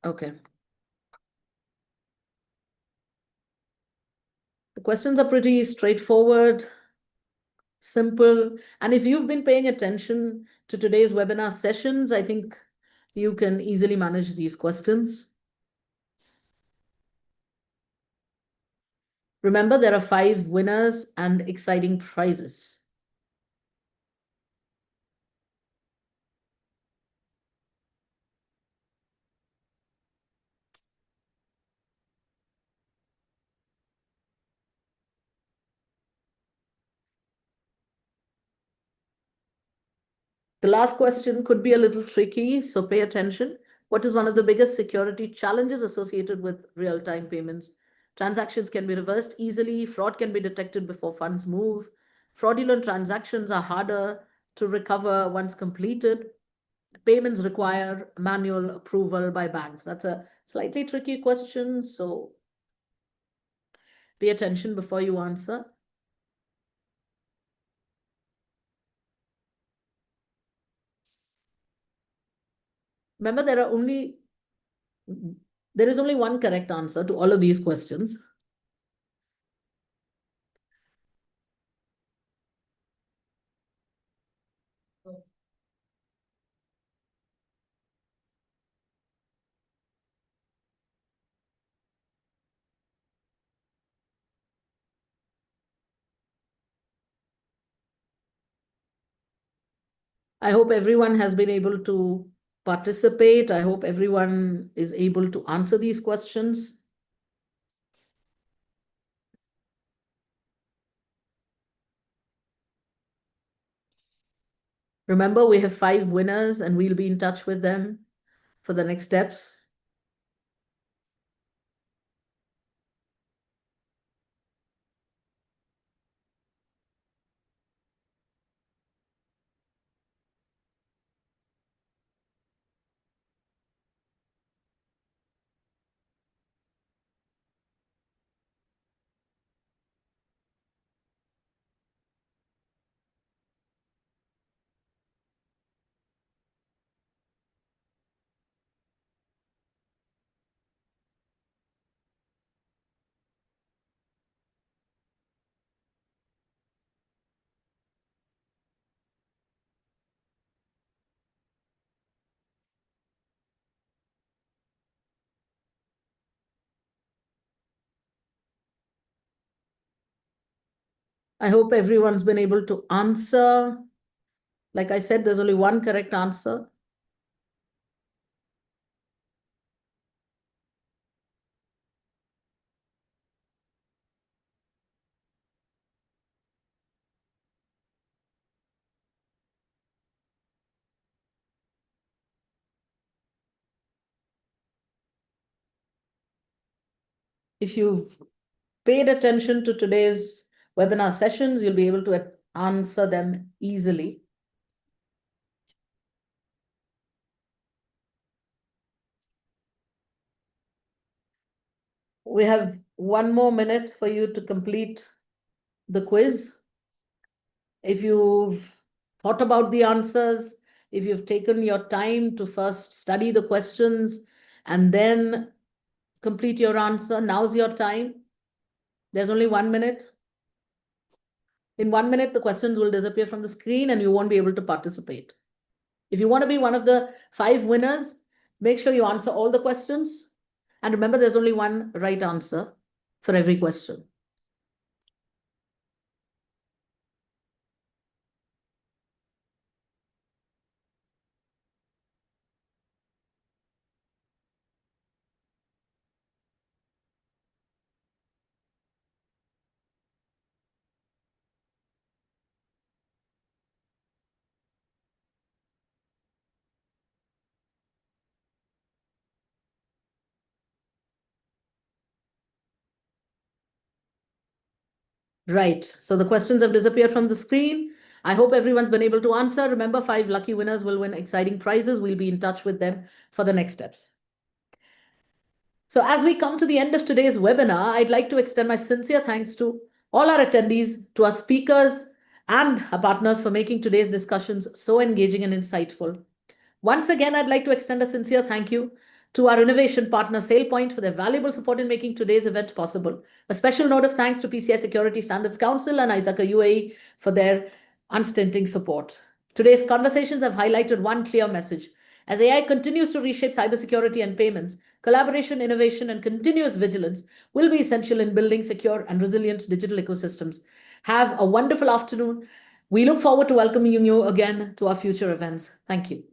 Okay. The questions are pretty straightforward, simple. And if you've been paying attention to today's webinar sessions, I think you can easily manage these questions. Remember, there are 5 winners and exciting prizes. The last question could be a little tricky, so pay attention. What is one of the biggest security challenges associated with real-time payments? Transactions can be reversed easily. Fraud can be detected before funds move. Fraudulent transactions are harder to recover once completed. Payments require manual approval by banks. That's a slightly tricky question, so pay attention before you answer. Remember, there is only one correct answer to all of these questions. I hope everyone has been able to participate. I hope everyone is able to answer these questions. Remember, we have 5 winners and we'll be in touch with them for the next steps. I hope everyone's been able to answer. Like I said, there's only one correct answer. If you've paid attention to today's webinar sessions, you'll be able to answer them easily. We have 1 more minute for you to complete the quiz. If you've thought about the answers, if you've taken your time to first study the questions and then complete your answer, now's your time. There's only 1 minute. In 1 minute, the questions will disappear from the screen and you won't be able to participate. If you want to be one of the 5 winners, make sure you answer all the questions. And remember, there's only one right answer for every question. Right. So the questions have disappeared from the screen. I hope everyone's been able to answer. Remember, 5 lucky winners will win exciting prizes. We'll be in touch with them for the next steps. So as we come to the end of today's webinar, I'd like to extend my sincere thanks to all our attendees, to our speakers, and our partners for making today's discussions so engaging and insightful. Once again, I'd like to extend a sincere thank you to our innovation partner, SailPoint, for their valuable support in making today's event possible. A special note of thanks to PCI Security Standards Council and ISACA UAE for their unstinting support. Today's conversations have highlighted one clear message. As AI continues to reshape cybersecurity and payments, collaboration, innovation, and continuous vigilance will be essential in building secure and resilient digital ecosystems. Have a wonderful afternoon. We look forward to welcoming you again to our future events. Thank you.